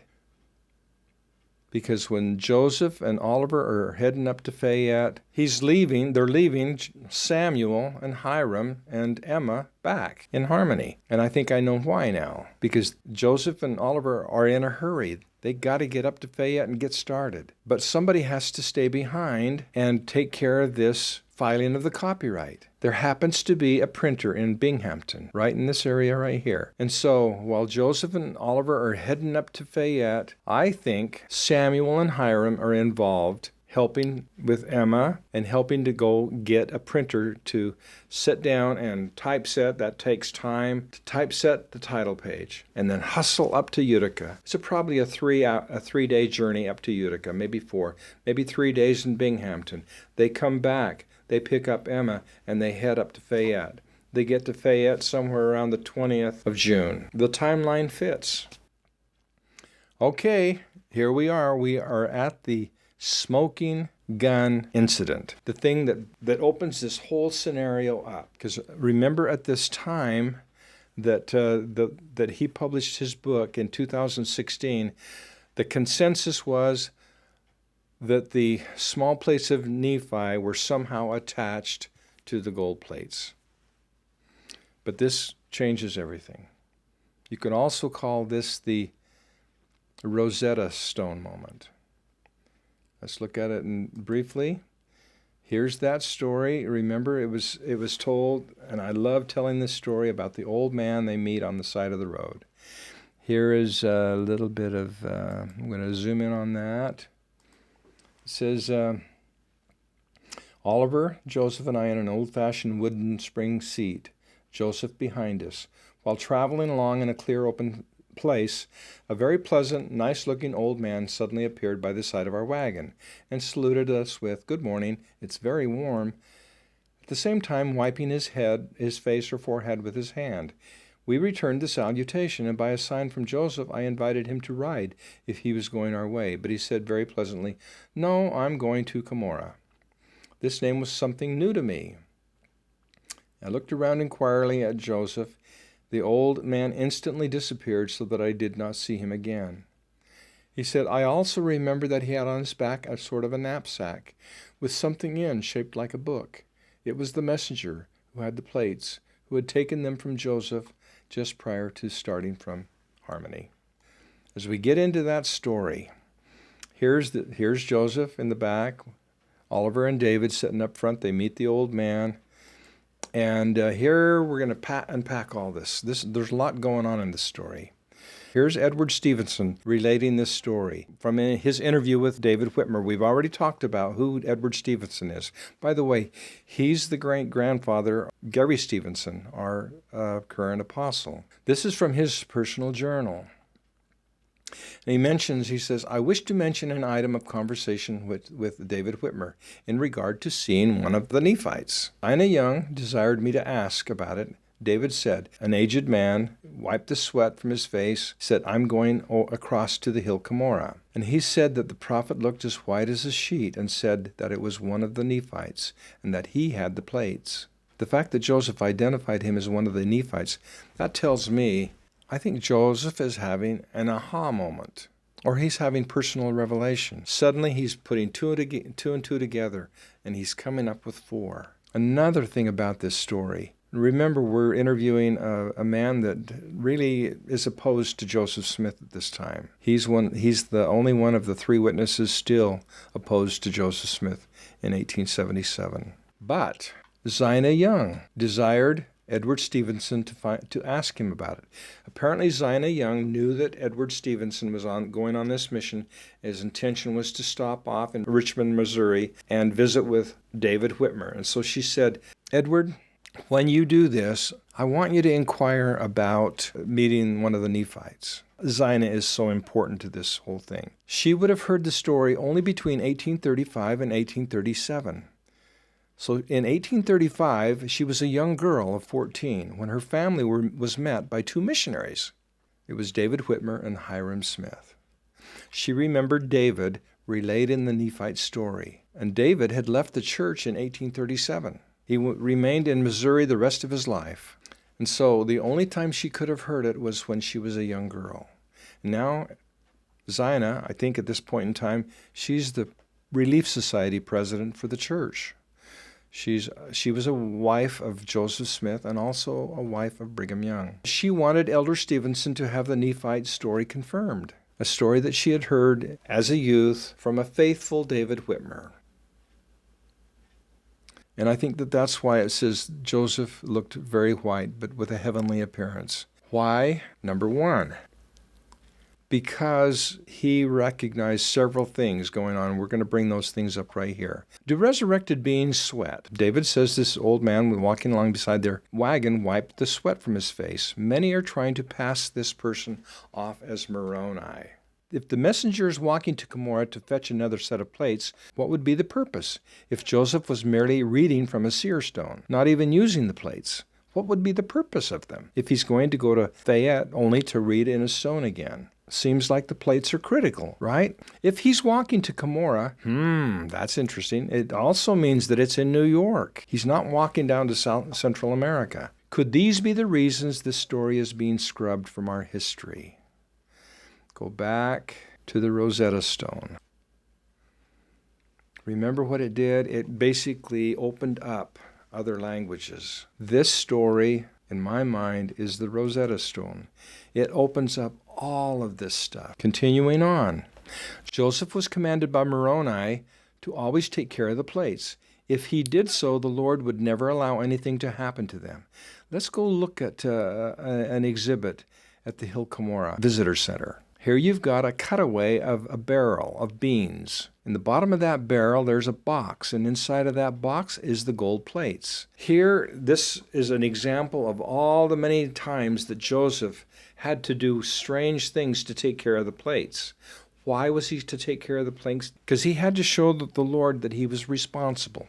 Because when Joseph and Oliver are heading up to Fayette, they're leaving Samuel and Hiram and Emma back in Harmony. And I think I know why now. Because Joseph and Oliver are in a hurry. They got to get up to Fayette and get started. But somebody has to stay behind and take care of this filing of the copyright. There happens to be a printer in Binghamton, right in this area right here. And so while Joseph and Oliver are heading up to Fayette, I think Samuel and Hiram are involved, helping with Emma and helping to go get a printer to sit down and typeset. That takes time to typeset the title page and then hustle up to Utica. It's probably a 3-day journey up to Utica, maybe 4, maybe 3 days in Binghamton. They come back, they pick up Emma, and they head up to Fayette. They get to Fayette somewhere around the 20th of June. The timeline fits. Okay, here we are. We are at the smoking gun incident, the thing that opens this whole scenario up. Because remember, at this time that that he published his book in 2016, the consensus was that the small plates of Nephi were somehow attached to the gold plates. But this changes everything. You can also call this the Rosetta Stone moment. Let's look at it briefly. Here's that story. Remember, it was told, and I love telling this story about the old man they meet on the side of the road. Here is a little bit of, I'm going to zoom in on that. It says, Oliver, Joseph, and I in an old-fashioned wooden spring seat, Joseph behind us. While traveling along in a clear, open place, a very pleasant, nice-looking old man suddenly appeared by the side of our wagon and saluted us with, "Good morning, it's very warm," at the same time wiping his face or forehead with his hand. We returned the salutation, and by a sign from Joseph, I invited him to ride if he was going our way, but he said very pleasantly, "No, I'm going to Cumorah." This name was something new to me. I looked around inquiringly at Joseph. The old man instantly disappeared so that I did not see him again. He said, "I also remember that he had on his back a sort of a knapsack with something in shaped like a book. It was the messenger who had the plates, who had taken them from Joseph just prior to starting from Harmony." As we get into that story, here's Joseph in the back, Oliver and David sitting up front. They meet the old man. And here we're going to unpack all this. There's a lot going on in this story. Here's Edward Stevenson relating this story from his interview with David Whitmer. We've already talked about who Edward Stevenson is. By the way, he's the great-grandfather of Gary Stevenson, our current apostle. This is from his personal journal. And he says, "I wish to mention an item of conversation with David Whitmer in regard to seeing one of the Nephites. Ina Young desired me to ask about it. David said, an aged man, wiped the sweat from his face, said, 'I'm going across to the hill Cumorah.' And he said that the prophet looked as white as a sheet and said that it was one of the Nephites and that he had the plates." The fact that Joseph identified him as one of the Nephites, that tells me I think Joseph is having an aha moment, or he's having personal revelation. Suddenly he's putting two and two together, and he's coming up with 4. Another thing about this story, remember we're interviewing a man that really is opposed to Joseph Smith at this time. He's the only one of the 3 witnesses still opposed to Joseph Smith in 1877. But Zina Young desired Edward Stevenson to ask him about it. Apparently, Zina Young knew that Edward Stevenson was going on this mission. His intention was to stop off in Richmond, Missouri, and visit with David Whitmer. And so she said, "Edward, when you do this, I want you to inquire about meeting one of the Nephites." Zina is so important to this whole thing. She would have heard the story only between 1835 and 1837. So in 1835, she was a young girl of 14 when her family was met by 2 missionaries. It was David Whitmer and Hiram Smith. She remembered David relayed in the Nephite story, and David had left the church in 1837. He remained in Missouri the rest of his life, and so the only time she could have heard it was when she was a young girl. Now, Zina, I think at this point in time, she's the Relief Society president for the church. She was a wife of Joseph Smith and also a wife of Brigham Young. She wanted Elder Stevenson to have the Nephite story confirmed. a story that she had heard as a youth from a faithful David Whitmer. And I think that that's why it says Joseph looked very white, but with a heavenly appearance. Why? Number one, because he recognized several things going on. We're going to bring those things up right here. Do resurrected beings sweat? David says this old man walking along beside their wagon wiped the sweat from his face. Many are trying to pass this person off as Moroni. If the messenger is walking to Gomorrah to fetch another set of plates, what would be the purpose? If Joseph was merely reading from a seer stone, not even using the plates, what would be the purpose of them? If he's going to go to Fayette only to read in a stone again? Seems like the plates are critical, right? If he's walking to Gomorrah, that's interesting. It also means that it's in New York. He's not walking down to Central America. Could these be the reasons this story is being scrubbed from our history? Go back to the Rosetta Stone. Remember what it did? It basically opened up other languages. This story, in my mind, is the Rosetta Stone. It opens up all of this stuff. Continuing on, Joseph was commanded by Moroni to always take care of the plates. If he did so, the Lord would never allow anything to happen to them. Let's go look at an exhibit at the Hill Cumorah Visitor Center. Here you've got a cutaway of a barrel of beans. In the bottom of that barrel, there's a box, and inside of that box is the gold plates. Here, this is an example of all the many times that Joseph had to do strange things to take care of the plates. Why was he to take care of the plates? Because he had to show the Lord that he was responsible.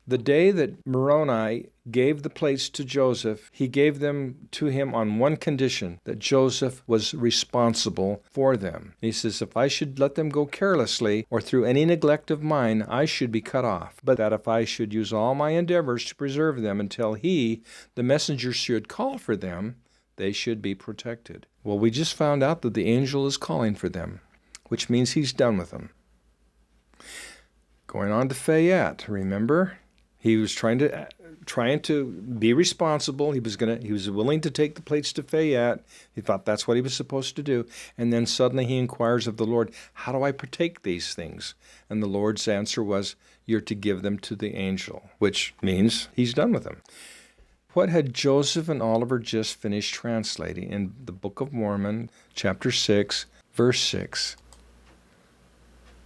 The day that Moroni gave the plates to Joseph, he gave them to him on one condition, that Joseph was responsible for them. He says, if I should let them go carelessly or through any neglect of mine, I should be cut off. But that if I should use all my endeavors to preserve them until he, the messenger, should call for them, they should be protected. Well, we just found out that the angel is calling for them, which means he's done with them. Going on to Fayette, remember? He was trying to be responsible. He was willing to take the plates to Fayette. He thought that's what he was supposed to do. And then suddenly he inquires of the Lord, how do I partake these things? And the Lord's answer was, you're to give them to the angel, which means he's done with them. What had Joseph and Oliver just finished translating in the Book of Mormon, chapter 6, verse 6?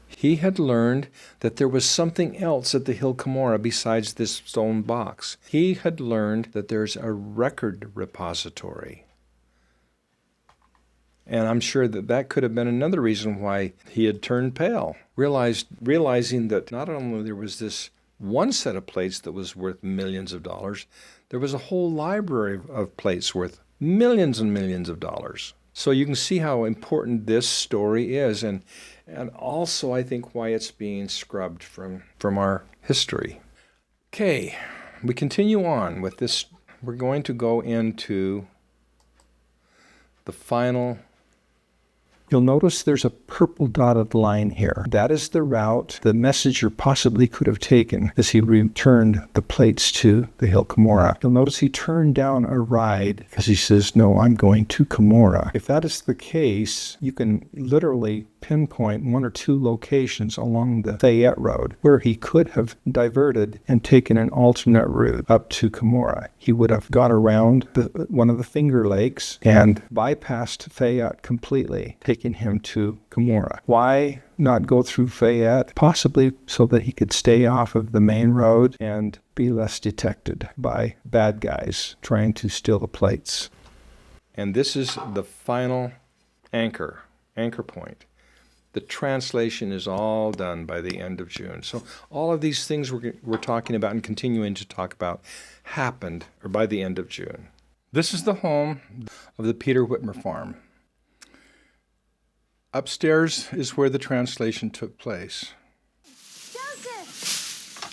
He had learned that there was something else at the Hill Cumorah besides this stone box. He had learned that there's a record repository. And I'm sure that could have been another reason why he had turned pale, realizing that not only there was this one set of plates that was worth millions of dollars, there was a whole library of plates worth millions and millions of dollars. So you can see how important this story is, and also I think why it's being scrubbed from our history. Okay, we continue on with this. We're going to go into the final. You'll notice there's a purple dotted line here. That is the route the messenger possibly could have taken as he returned the plates to the Hill Cumorah. You'll notice he turned down a ride because he says, no, I'm going to Cumorah. If that is the case, you can literally pinpoint one or two locations along the Fayette Road where he could have diverted and taken an alternate route up to Cumorah. He would have gone around one of the Finger Lakes and bypassed Fayette completely, taking him to Cumorah. Why not go through Fayette? Possibly so that he could stay off of the main road and be less detected by bad guys trying to steal the plates. And this is the final anchor point. The translation is all done by the end of June. So all of these things we're talking about and continuing to talk about happened or by the end of June. This is the home of the Peter Whitmer farm. Upstairs is where the translation took place. Joseph!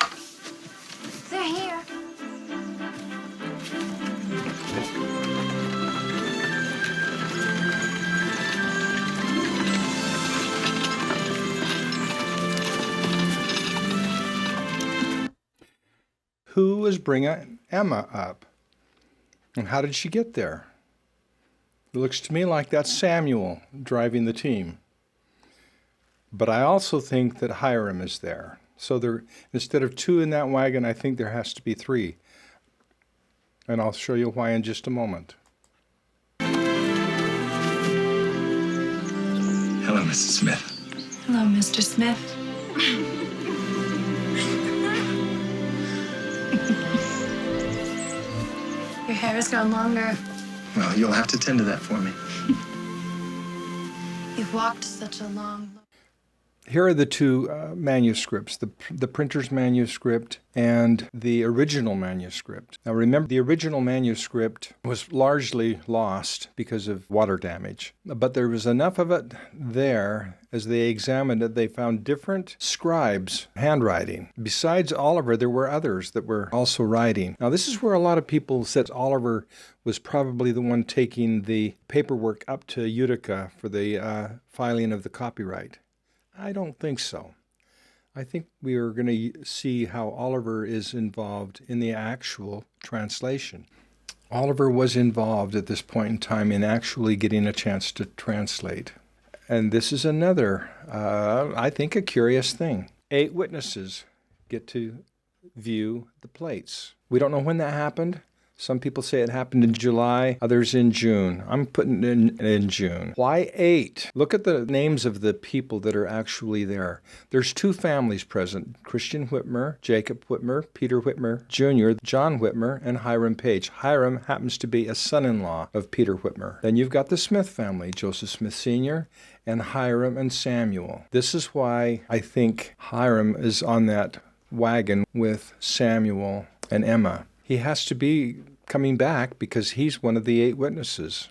They're here. Who was bringing Emma up? And how did she get there? It looks to me like that's Samuel driving the team. But I also think that Hiram is there. So there, instead of 2 in that wagon, I think there has to be 3. And I'll show you why in just a moment. Hello, Mrs. Smith. Hello, Mr. Smith. Your hair has grown longer. Well, you'll have to tend to that for me. You've walked such a long... Here are the 2 manuscripts, the printer's manuscript and the original manuscript. Now remember, the original manuscript was largely lost because of water damage, but there was enough of it there. As they examined it, they found different scribes' handwriting. Besides Oliver, there were others that were also writing. Now this is where a lot of people said Oliver was probably the one taking the paperwork up to Utica for the filing of the copyright. I don't think so. I think we are going to see how Oliver is involved in the actual translation. Oliver was involved at this point in time in actually getting a chance to translate. And this is another, I think, a curious thing. 8 witnesses get to view the plates. We don't know when that happened. Some people say it happened in July, others in June. I'm putting it in June. Why 8? Look at the names of the people that are actually there. There's 2 families present, Christian Whitmer, Jacob Whitmer, Peter Whitmer Jr., John Whitmer, and Hiram Page. Hiram happens to be a son-in-law of Peter Whitmer. Then you've got the Smith family, Joseph Smith Sr., and Hiram and Samuel. This is why I think Hiram is on that wagon with Samuel and Emma. He has to be coming back because he's one of the 8 witnesses.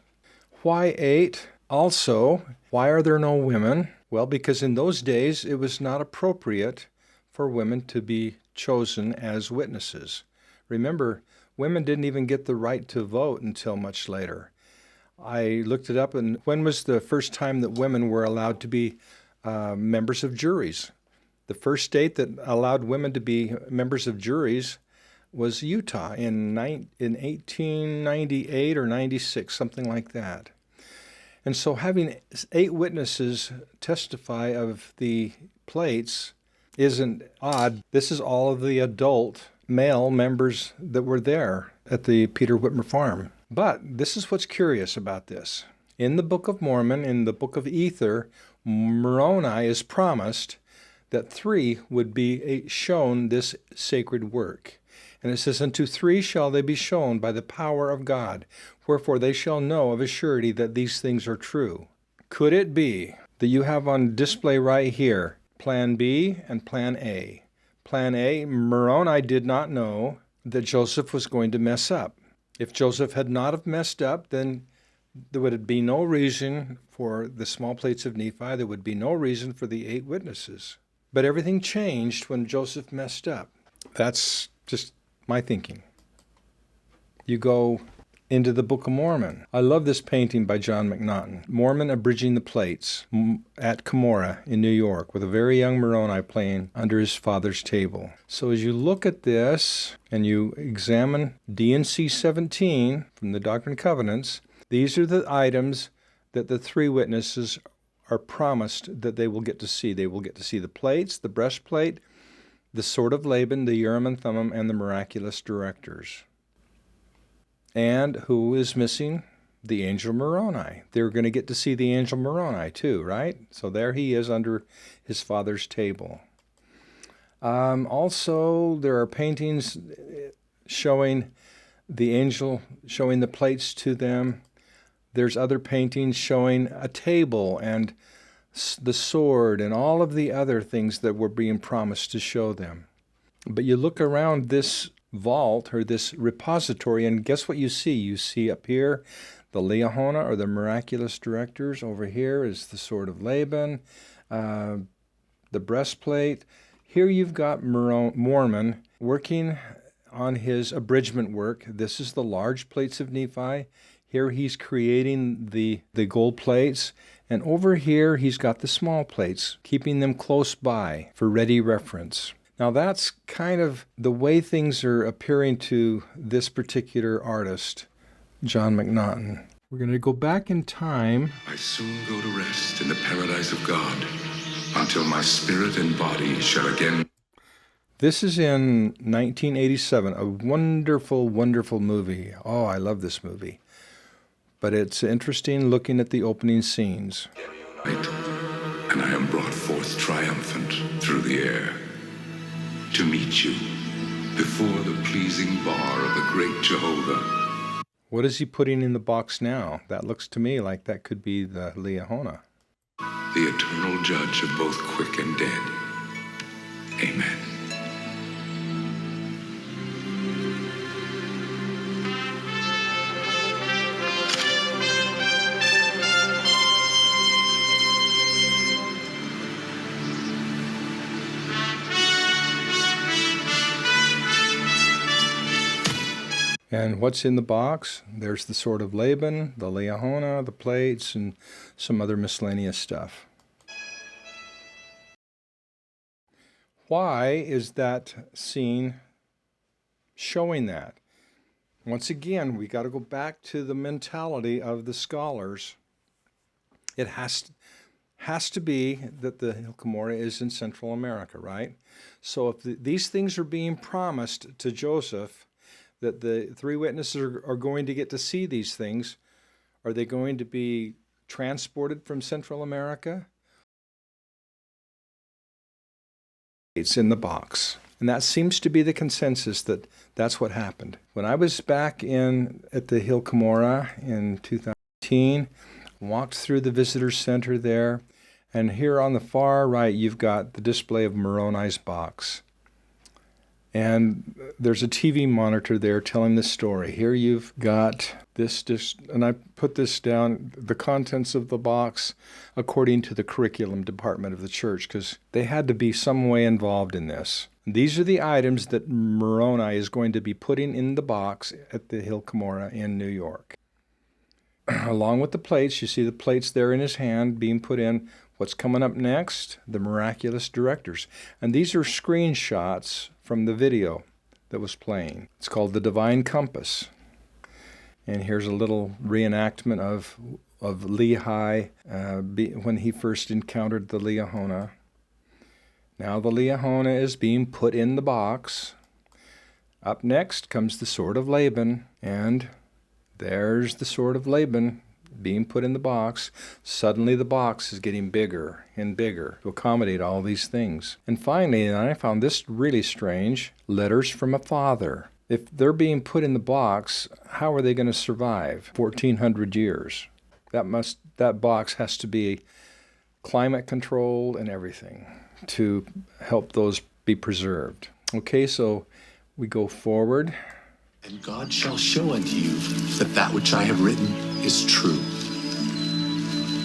Why 8? Also, why are there no women? Well, because in those days it was not appropriate for women to be chosen as witnesses. Remember, women didn't even get the right to vote until much later. I looked it up, and when was the first time that women were allowed to be members of juries? The first state that allowed women to be members of juries was Utah in 1898 or 96, something like that. And so having 8 witnesses testify of the plates isn't odd. This is all of the adult male members that were there at the Peter Whitmer farm. But this is what's curious about this. In the Book of Mormon, in the Book of Ether, Moroni is promised that 3 would be shown this sacred work. And it says, unto 3 shall they be shown by the power of God, wherefore they shall know of a surety that these things are true. Could it be that you have on display right here Plan B and Plan A? Plan A, Moroni did not know that Joseph was going to mess up. If Joseph had not have messed up, then there would be no reason for the small plates of Nephi. There would be no reason for the 8 witnesses. But everything changed when Joseph messed up. That's just my thinking. You go into the Book of Mormon. I love this painting by John McNaughton, Mormon Abridging the Plates, at Cumorah in New York, with a very young Moroni playing under his father's table. So as you look at this and you examine D&C 17 from the Doctrine and Covenants, these are the items that the 3 witnesses are promised that they will get to see. They will get to see the plates, the breastplate, the sword of Laban, the Urim and Thummim, and the miraculous directors. And who is missing? The angel Moroni. They're going to get to see the angel Moroni too, right? So there he is under his father's table. Also, there are paintings showing the angel, showing the plates to them. There's other paintings showing a table and the sword and all of the other things that were being promised to show them. But you look around this vault or this repository, and guess what you see? You see up here the Liahona, or the miraculous directors. Over here is the sword of Laban, the breastplate. Here you've got Mormon working on his abridgment work. This is the large plates of Nephi. Here he's creating the gold plates. And over here he's got the small plates, keeping them close by for ready reference. Now that's kind of the way things are appearing to this particular artist, John McNaughton. We're going to go back in time. I soon go to rest in the paradise of God, until my spirit and body shall again. This is in 1987, a wonderful, wonderful movie. Oh, I love this movie. But it's interesting looking at the opening scenes. And I am brought forth triumphant through the air to meet you before the pleasing bar of the great Jehovah. What is he putting in the box now? That looks to me like that could be the Liahona. The eternal judge of both quick and dead. Amen. And what's in the box? There's the sword of Laban, the Liahona, the plates, and some other miscellaneous stuff. Why is that scene showing that? Once again, we got to go back to the mentality of the scholars. It has to be that the Hill Cumorah is in Central America, right? So if these things are being promised to Joseph, that the three witnesses are going to get to see these things, are they going to be transported from Central America? It's in the box. And that seems to be the consensus that that's what happened. When I was back at the Hill Cumorah in 2018, walked through the visitor center there, and here on the far right, you've got the display of Moroni's box. And there's a TV monitor there telling the story. Here you've got this, and I put this down, the contents of the box according to the curriculum department of the church, because they had to be some way involved in this. These are the items that Moroni is going to be putting in the box at the Hill Cumorah in New York. Along with the plates, you see the plates there in his hand being put in. What's coming up next? The miraculous directors. And these are screenshots from the video that was playing. It's called The Divine Compass. And here's a little reenactment of Lehi when he first encountered the Liahona. Now the Liahona is being put in the box. Up next comes the sword of Laban, and there's the sword of Laban being put in the box. Suddenly the box is getting bigger and bigger to accommodate all these things. And finally, and I found this really strange, letters from a father. If they're being put in the box, how are they going to survive 1,400 years? That box has to be climate controlled and everything to help those be preserved. Okay, so we go forward. And God shall show unto you that which I have written is true.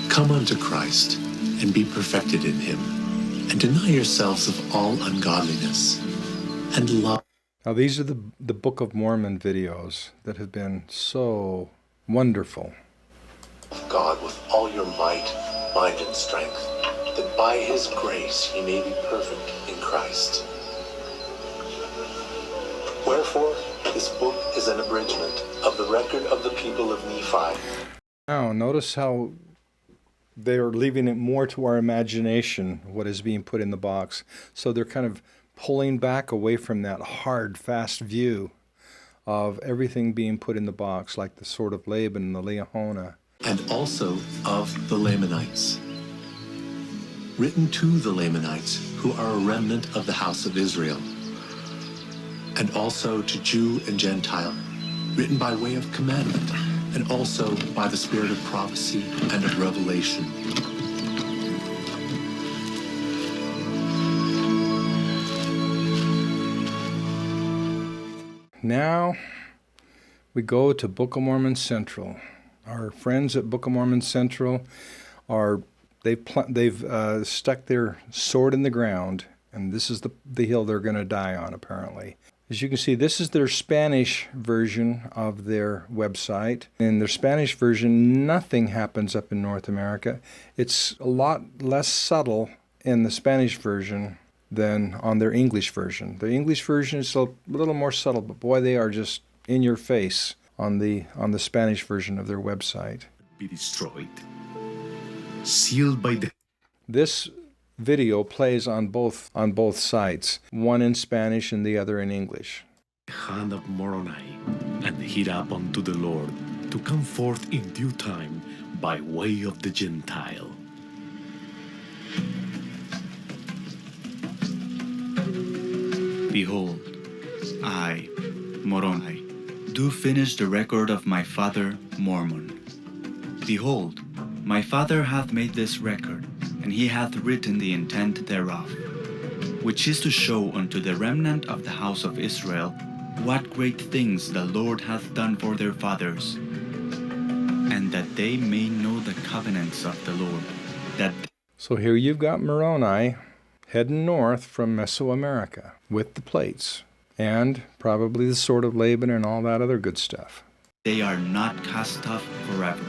Come unto Christ, and be perfected in him, and deny yourselves of all ungodliness, and love. Now these are the Book of Mormon videos that have been so wonderful. God with all your might, mind, and strength, that by his grace ye may be perfect in Christ. Wherefore, this book is an abridgment of the record of the people of Nephi. Now, notice how they are leaving it more to our imagination, what is being put in the box. So they're kind of pulling back away from that hard, fast view of everything being put in the box, like the sword of Laban and the Liahona. And also of the Lamanites. Written to the Lamanites, who are a remnant of the house of Israel. And also to Jew and Gentile, written by way of commandment, and also by the spirit of prophecy and of revelation. Now we go to Book of Mormon Central. Our friends at Book of Mormon Central they've stuck their sword in the ground, and this is the hill they're going to die on, apparently. As you can see, this is their Spanish version of their website. In their Spanish version, nothing happens up in North America. It's a lot less subtle in the Spanish version than on their English version. The English version is a little more subtle, but boy, they are just in your face on the Spanish version of their website. Be destroyed, sealed by the... This video plays on both sites, one in Spanish and the other in English. hand of Moroni, and hid up unto the Lord, to come forth in due time by way of the Gentile. Behold, I, Moroni, do finish the record of my father Mormon. Behold, my father hath made this record, and he hath written the intent thereof, which is to show unto the remnant of the house of Israel what great things the Lord hath done for their fathers, and that they may know the covenants of the Lord. So here you've got Moroni heading north from Mesoamerica with the plates, and probably the sword of Laban and all that other good stuff. They are not cast off forever,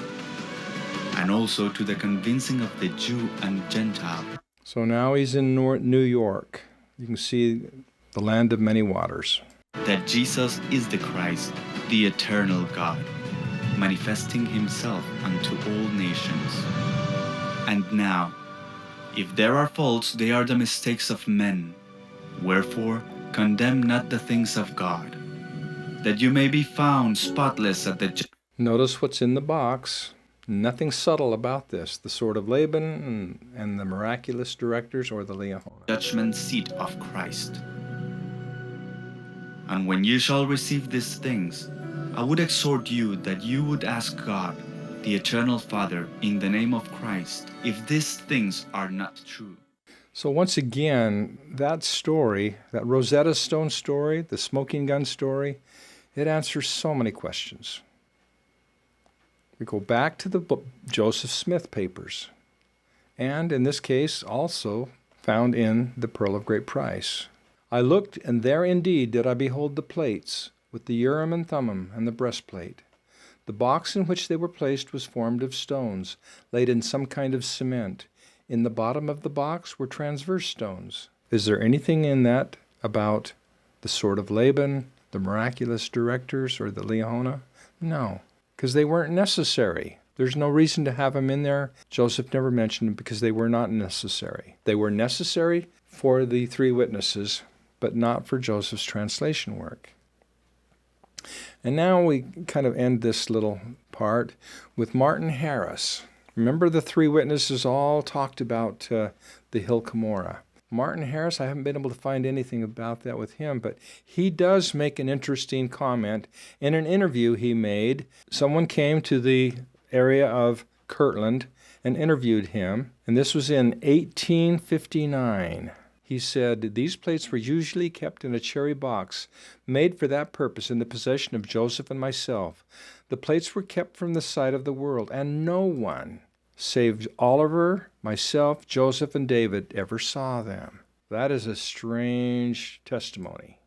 and also to the convincing of the Jew and Gentile. So now he's in New York. You can see the land of many waters. That Jesus is the Christ, the eternal God, manifesting himself unto all nations. And now, if there are faults, they are the mistakes of men. Wherefore, condemn not the things of God, that you may be found spotless at the... Notice what's in the box. Nothing subtle about this. The sword of Laban and the miraculous directors or the Liahona. Judgment seat of Christ. And when you shall receive these things, I would exhort you that you would ask God, the eternal Father, in the name of Christ, if these things are not true. So once again, that story, that Rosetta Stone story, the smoking gun story, it answers so many questions. We go back to the Joseph Smith papers, and in this case also found in the Pearl of Great Price. I looked, and there indeed did I behold the plates, with the Urim and Thummim and the breastplate. The box in which they were placed was formed of stones, laid in some kind of cement. In the bottom of the box were transverse stones. Is there anything in that about the sword of Laban, the miraculous directors, or the Liahona? No, because they weren't necessary. There's no reason to have them in there. Joseph never mentioned them because they were not necessary. They were necessary for the three witnesses, but not for Joseph's translation work. And now we kind of end this little part with Martin Harris. Remember the three witnesses all talked about the hill Cumorah. Martin Harris, I haven't been able to find anything about that with him, but he does make an interesting comment. In an interview he made, someone came to the area of Kirtland and interviewed him, and this was in 1859. He said, "These plates were usually kept in a cherry box, made for that purpose in the possession of Joseph and myself. The plates were kept from the sight of the world, and no one, save Oliver, myself, Joseph, and David, ever saw them." That is a strange testimony.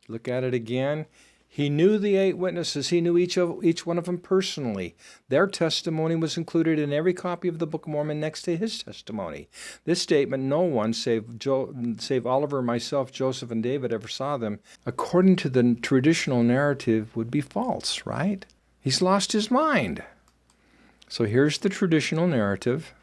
Look at it again. He knew the 8 witnesses. He knew each one of them personally. Their testimony was included in every copy of the Book of Mormon next to his testimony. This statement, "No one save Oliver, myself, Joseph, and David ever saw them," according to the traditional narrative, would be false, right? He's lost his mind. So here's the traditional narrative.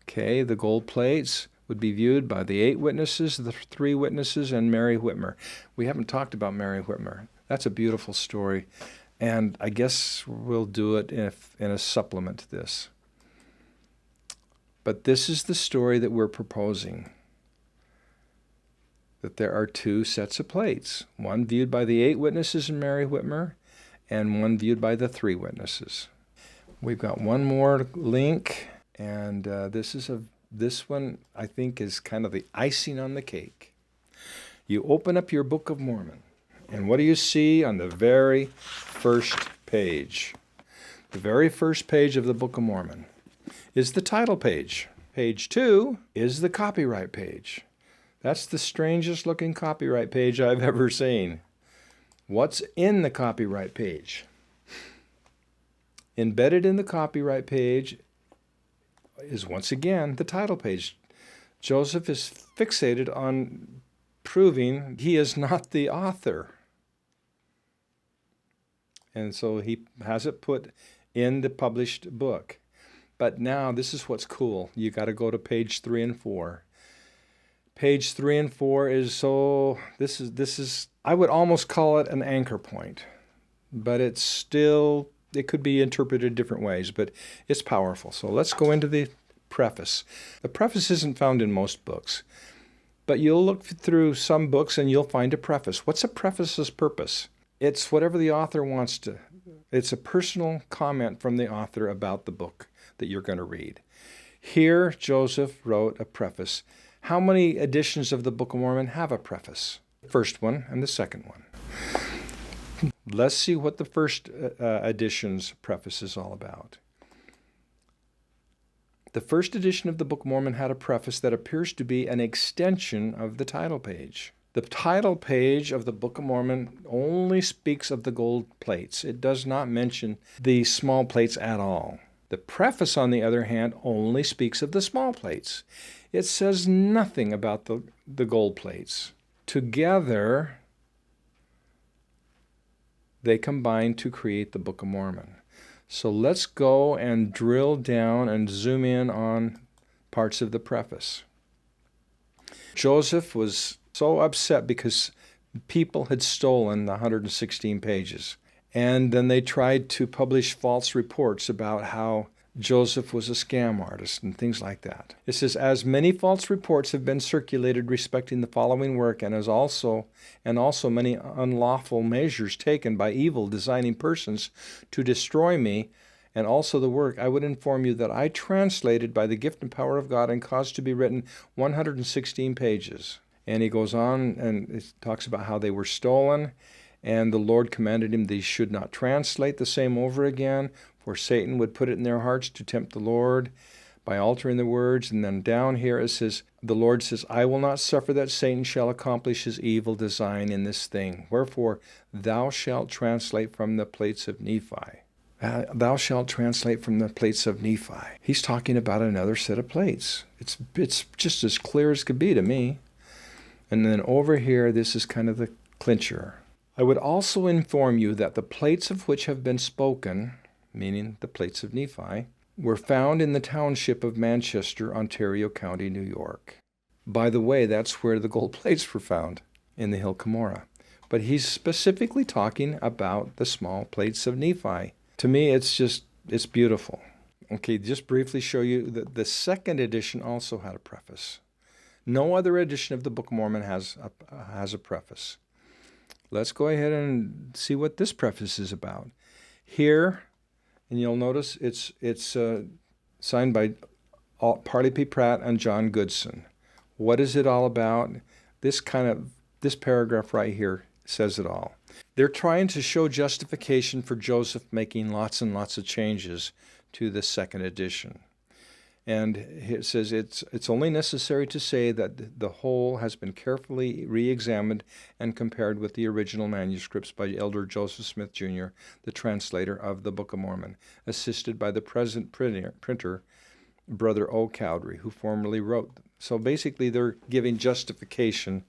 Okay, the gold plates would be viewed by the 8 witnesses, the 3 witnesses, and Mary Whitmer. We haven't talked about Mary Whitmer. That's a beautiful story, and I guess we'll do it in a supplement to this. But this is the story that we're proposing, that there are 2 sets of plates, one viewed by the 8 witnesses and Mary Whitmer, and one viewed by the 3 witnesses. We've got one more link, and this one, I think, is kind of the icing on the cake. You open up your Book of Mormon, and what do you see on the very first page? The very first page of the Book of Mormon is the title page. Page 2 is the copyright page. That's the strangest looking copyright page I've ever seen. What's in the copyright page? Embedded in the copyright page is once again the title page. Joseph is fixated on proving he is not the author. And so he has it put in the published book. But now this is what's cool. You got to go to page 3 and 4. Page 3 and 4 is this is I would almost call it an anchor point. But it could be interpreted different ways, but it's powerful. So let's go into the preface. The preface isn't found in most books, but you'll look through some books and you'll find a preface. What's a preface's purpose? It's whatever the author wants to. It's a personal comment from the author about the book that you're going to read. Here, Joseph wrote a preface. How many editions of the Book of Mormon have a preface? The first one and the second one. Let's see what the first edition's preface is all about. The first edition of the Book of Mormon had a preface that appears to be an extension of the title page. The title page of the Book of Mormon only speaks of the gold plates. It does not mention the small plates at all. The preface, on the other hand, only speaks of the small plates. It says nothing about the gold plates. Together, they combine to create the Book of Mormon. So let's go and drill down and zoom in on parts of the preface. Joseph was so upset because people had stolen the 116 pages. And then they tried to publish false reports about how Joseph was a scam artist and things like that. It says, as many false reports have been circulated respecting the following work, and also many unlawful measures taken by evil designing persons to destroy me and also the work, I would inform you that I translated by the gift and power of God and caused to be written 116 pages. And he goes on and it talks about how they were stolen, and the Lord commanded him they should not translate the same over again, for Satan would put it in their hearts to tempt the Lord by altering the words. And then down here it says, the Lord says, I will not suffer that Satan shall accomplish his evil design in this thing. Wherefore thou shalt translate from the plates of Nephi. Thou shalt translate from the plates of Nephi. He's talking about another set of plates. It's just as clear as could be to me. And then over here, this is kind of the clincher. I would also inform you that the plates of which have been spoken, meaning the plates of Nephi, were found in the township of Manchester, Ontario County, New York. By the way, that's where the gold plates were found, in the Hill Cumorah. But he's specifically talking about the small plates of Nephi. To me, it's beautiful. Okay, just briefly show you that the second edition also had a preface. No other edition of the Book of Mormon has a preface. Let's go ahead and see what this preface is about. Here, and you'll notice it's signed by Parley P. Pratt and John Goodson. What is it all about? This paragraph right here says it all. They're trying to show justification for Joseph making lots and lots of changes to the second edition. And it says it's only necessary to say that the whole has been carefully re-examined and compared with the original manuscripts by Elder Joseph Smith, Jr., the translator of the Book of Mormon, assisted by the present printer, Brother O. Cowdery, who formerly wrote. So basically they're giving justification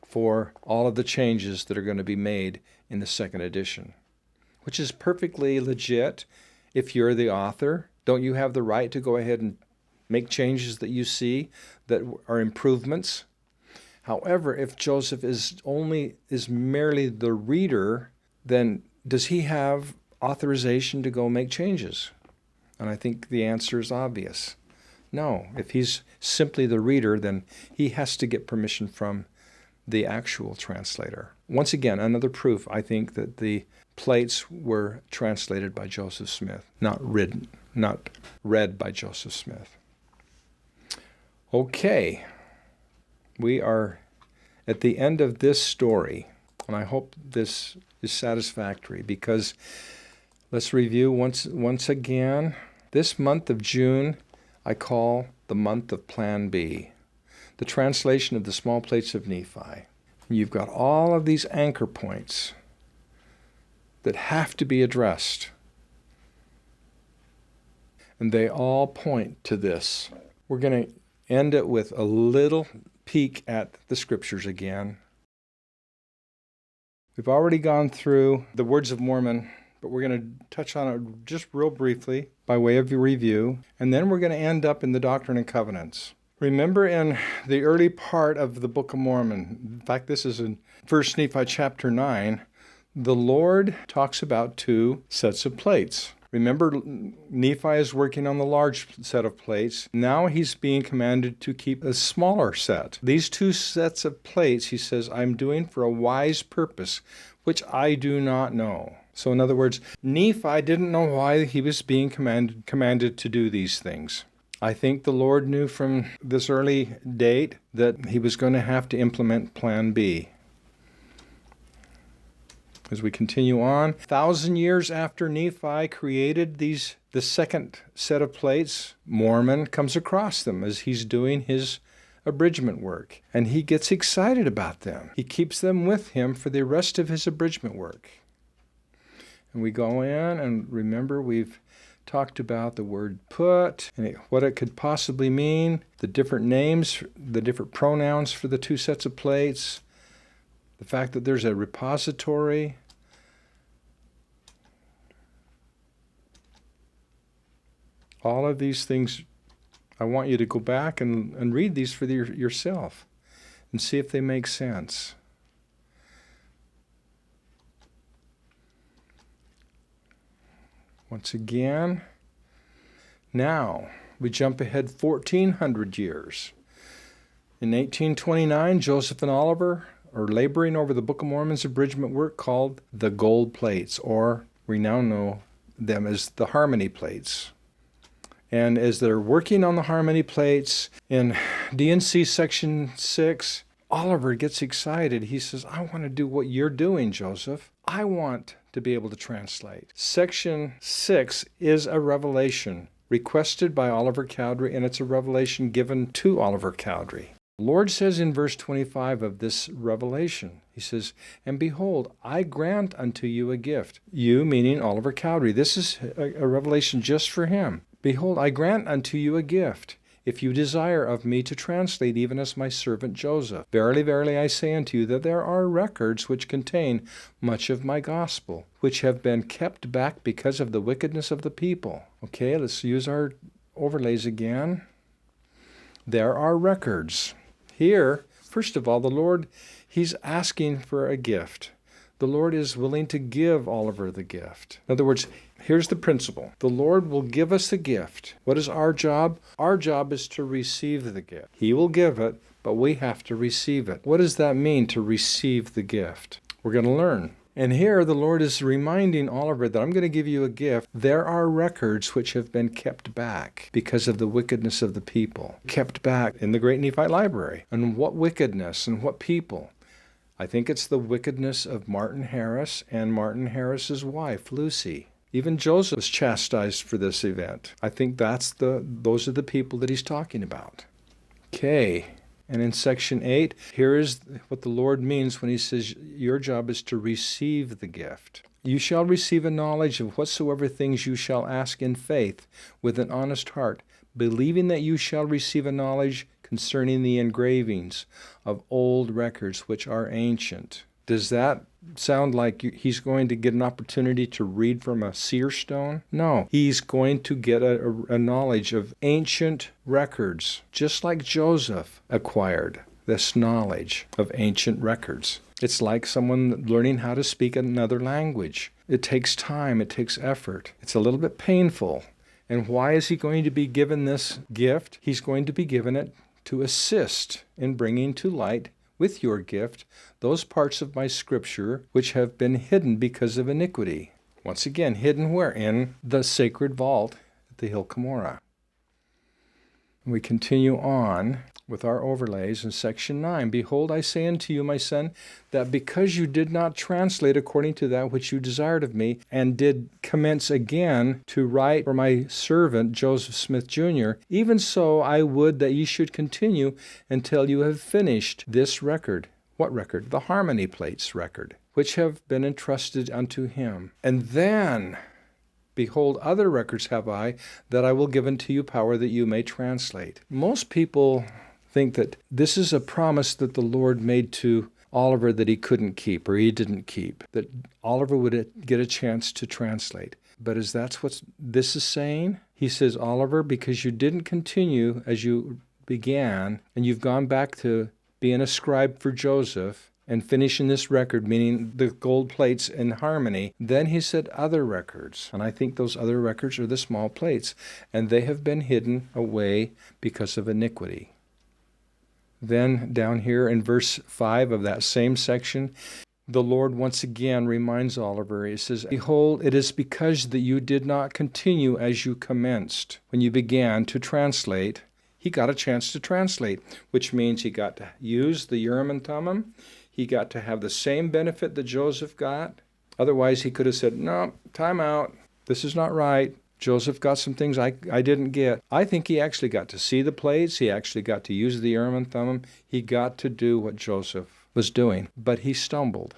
for all of the changes that are going to be made in the second edition, which is perfectly legit. If you're the author, don't you have the right to go ahead and make changes that you see that are improvements? However, if Joseph is merely the reader, then does he have authorization to go make changes? And I think the answer is obvious. No. If he's simply the reader, then he has to get permission from the actual translator. Once again, another proof, I think, that the plates were translated by Joseph Smith, not read by Joseph Smith. Okay, we are at the end of this story, and I hope this is satisfactory because let's review once again. This month of June I call the month of Plan B, the translation of the small plates of Nephi. You've got all of these anchor points that have to be addressed, and they all point to this. We're going to end it with a little peek at the scriptures again. We've already gone through the words of Mormon, but we're going to touch on it just real briefly by way of review, and then we're going to end up in the Doctrine and Covenants. Remember in the early part of the Book of Mormon, in fact, this is in 1 Nephi chapter 9, the Lord talks about two sets of plates. Remember, Nephi is working on the large set of plates. Now he's being commanded to keep a smaller set. These two sets of plates, he says, I'm doing for a wise purpose, which I do not know. So in other words, Nephi didn't know why he was being commanded to do these things. I think the Lord knew from this early date that he was going to have to implement Plan B. As we continue on, 1,000 years after Nephi created the second set of plates, Mormon comes across them as he's doing his abridgment work, and he gets excited about them. He keeps them with him for the rest of his abridgment work. And we go in, and remember, we've talked about the word put, and what it could possibly mean, the different names, the different pronouns for the two sets of plates, the fact that there's a repository. All of these things, I want you to go back and read these for yourself and see if they make sense. Once again, now we jump ahead 1,400 years. In 1829, Joseph and Oliver are laboring over the Book of Mormon's abridgment work called the Gold Plates, or we now know them as the Harmony Plates. And as they're working on the Harmony Plates, in D&C Section 6, Oliver gets excited. He says, I want to do what you're doing, Joseph. I want to be able to translate. Section 6 is a revelation requested by Oliver Cowdery, and it's a revelation given to Oliver Cowdery. The Lord says in verse 25 of this revelation, he says, and behold, I grant unto you a gift. You, meaning Oliver Cowdery. This is a revelation just for him. Behold, I grant unto you a gift, if you desire of me to translate even as my servant Joseph. Verily, verily, I say unto you that there are records which contain much of my gospel, which have been kept back because of the wickedness of the people. Okay, let's use our overlays again. There are records. Here, first of all, the Lord, he's asking for a gift. The Lord is willing to give Oliver the gift. In other words, here's the principle. The Lord will give us the gift. What is our job? Our job is to receive the gift. He will give it, but we have to receive it. What does that mean, to receive the gift? We're going to learn. And here the Lord is reminding Oliver that I'm going to give you a gift. There are records which have been kept back because of the wickedness of the people. Kept back in the Great Nephite Library. And what wickedness and what people? I think it's the wickedness of Martin Harris and Martin Harris's wife, Lucy. Even Joseph was chastised for this event. I think those are the people that he's talking about. Okay. And in section 8, here is what the Lord means when he says, your job is to receive the gift. You shall receive a knowledge of whatsoever things you shall ask in faith, with an honest heart, believing that you shall receive a knowledge concerning the engravings of old records which are ancient. Does that sound like he's going to get an opportunity to read from a seer stone? No. He's going to get a knowledge of ancient records, just like Joseph acquired this knowledge of ancient records. It's like someone learning how to speak another language. It takes time. It takes effort. It's a little bit painful. And why is he going to be given this gift? He's going to be given it to assist in bringing to light with your gift those parts of my scripture which have been hidden because of iniquity. Once again, hidden where? In the sacred vault at the Hill Cumorah. We continue on with our overlays in section 9. Behold, I say unto you, my son, that because you did not translate according to that which you desired of me, and did commence again to write for my servant Joseph Smith Jr., even so I would that ye should continue until you have finished this record. What record? The Harmony Plates record, which have been entrusted unto him. And then, behold, other records have I, that I will give unto you power that you may translate. Most people think that this is a promise that the Lord made to Oliver that he couldn't keep or he didn't keep, that Oliver would get a chance to translate. But is that's what this is saying? He says, Oliver, because you didn't continue as you began, and you've gone back to being a scribe for Joseph and finishing this record, meaning the gold plates in harmony, then he said other records. And I think those other records are the small plates, and they have been hidden away because of iniquity. Then down here in verse 5 of that same section, the Lord once again reminds Oliver, he says, Behold, it is because that you did not continue as you commenced. When you began to translate, he got a chance to translate, which means he got to use the Urim and Thummim. He got to have the same benefit that Joseph got. Otherwise, he could have said, no, time out. This is not right. Joseph got some things I didn't get. I think he actually got to see the plates. He actually got to use the Urim and Thummim. He got to do what Joseph was doing. But he stumbled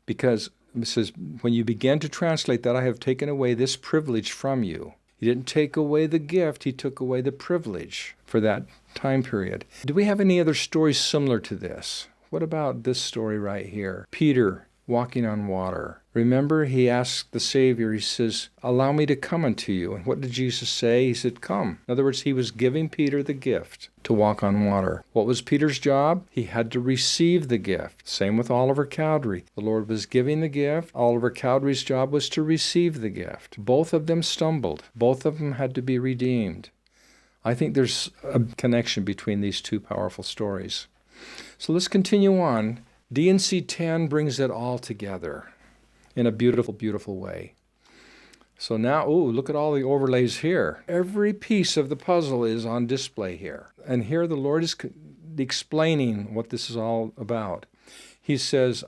because it says, when you began to translate that, I have taken away this privilege from you. He didn't take away the gift. He took away the privilege for that time period. Do we have any other stories similar to this? What about this story right here? Peter walking on water. Remember, he asked the Savior, he says, allow me to come unto you. And what did Jesus say? He said, come. In other words, he was giving Peter the gift to walk on water. What was Peter's job? He had to receive the gift. Same with Oliver Cowdery. The Lord was giving the gift. Oliver Cowdery's job was to receive the gift. Both of them stumbled. Both of them had to be redeemed. I think there's a connection between these two powerful stories. So let's continue on. D&C 10 brings it all together in a beautiful, beautiful way. So now, look at all the overlays here. Every piece of the puzzle is on display here. And here the Lord is explaining what this is all about. He says,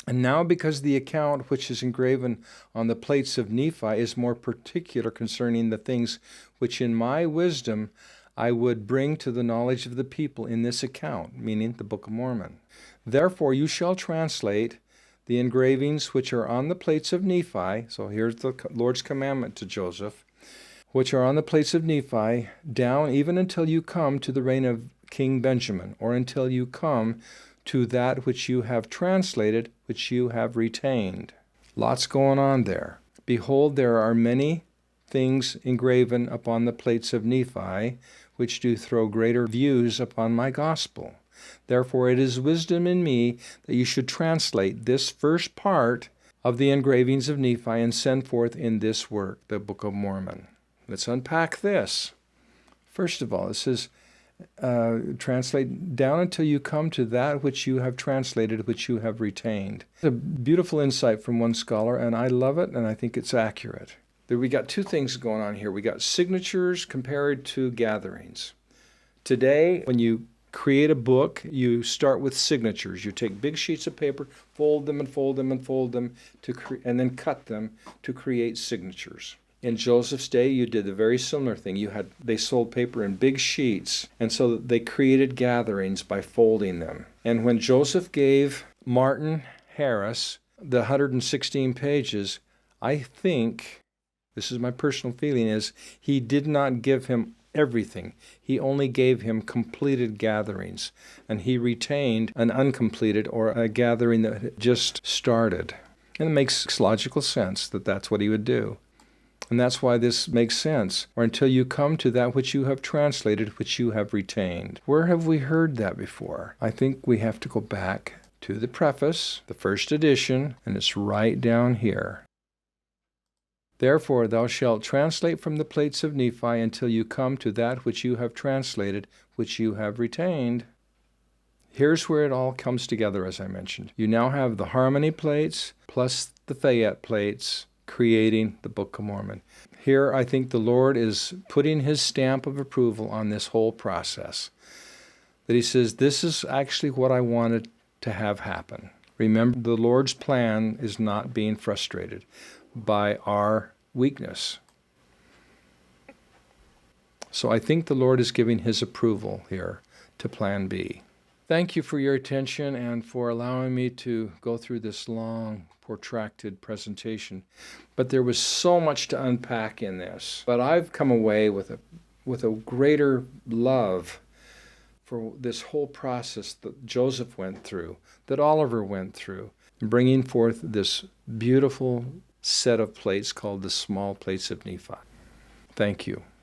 and now because the account which is engraven on the plates of Nephi is more particular concerning the things which in my wisdom I would bring to the knowledge of the people in this account, meaning the Book of Mormon. Therefore you shall translate the engravings which are on the plates of Nephi, so here's the Lord's commandment to Joseph, which are on the plates of Nephi, down even until you come to the reign of King Benjamin, or until you come to that which you have translated, which you have retained. Lots going on there. Behold, there are many things engraven upon the plates of Nephi, which do throw greater views upon my gospel. Therefore it is wisdom in me that you should translate this first part of the engravings of Nephi and send forth in this work, the Book of Mormon. Let's unpack this. First of all, it says, translate down until you come to that which you have translated, which you have retained. It's a beautiful insight from one scholar, and I love it, and I think it's accurate. We got two things going on here. We got signatures compared to gatherings. Today, when you create a book, you start with signatures. You take big sheets of paper, fold them and fold them and fold them, and then cut them to create signatures. In Joseph's day, you did a very similar thing. They sold paper in big sheets, and so they created gatherings by folding them. And when Joseph gave Martin Harris the 116 pages, I think, this is my personal feeling, is he did not give him everything. He only gave him completed gatherings, and he retained an uncompleted or a gathering that had just started. And it makes logical sense that that's what he would do. And that's why this makes sense. Or until you come to that which you have translated, which you have retained. Where have we heard that before? I think we have to go back to the preface, the first edition, and it's right down here. Therefore thou shalt translate from the plates of Nephi until you come to that which you have translated, which you have retained. Here's where it all comes together, as I mentioned. You now have the harmony plates plus the Fayette plates creating the Book of Mormon. Here I think the Lord is putting his stamp of approval on this whole process. That he says, this is actually what I wanted to have happen. Remember, the Lord's plan is not being frustrated by our weakness. So I think the Lord is giving his approval here to Plan B. Thank you for your attention and for allowing me to go through this long, protracted presentation. But there was so much to unpack in this. But I've come away with a greater love for this whole process that Joseph went through, that Oliver went through, bringing forth this beautiful set of plates called the small plates of Nephi. Thank you.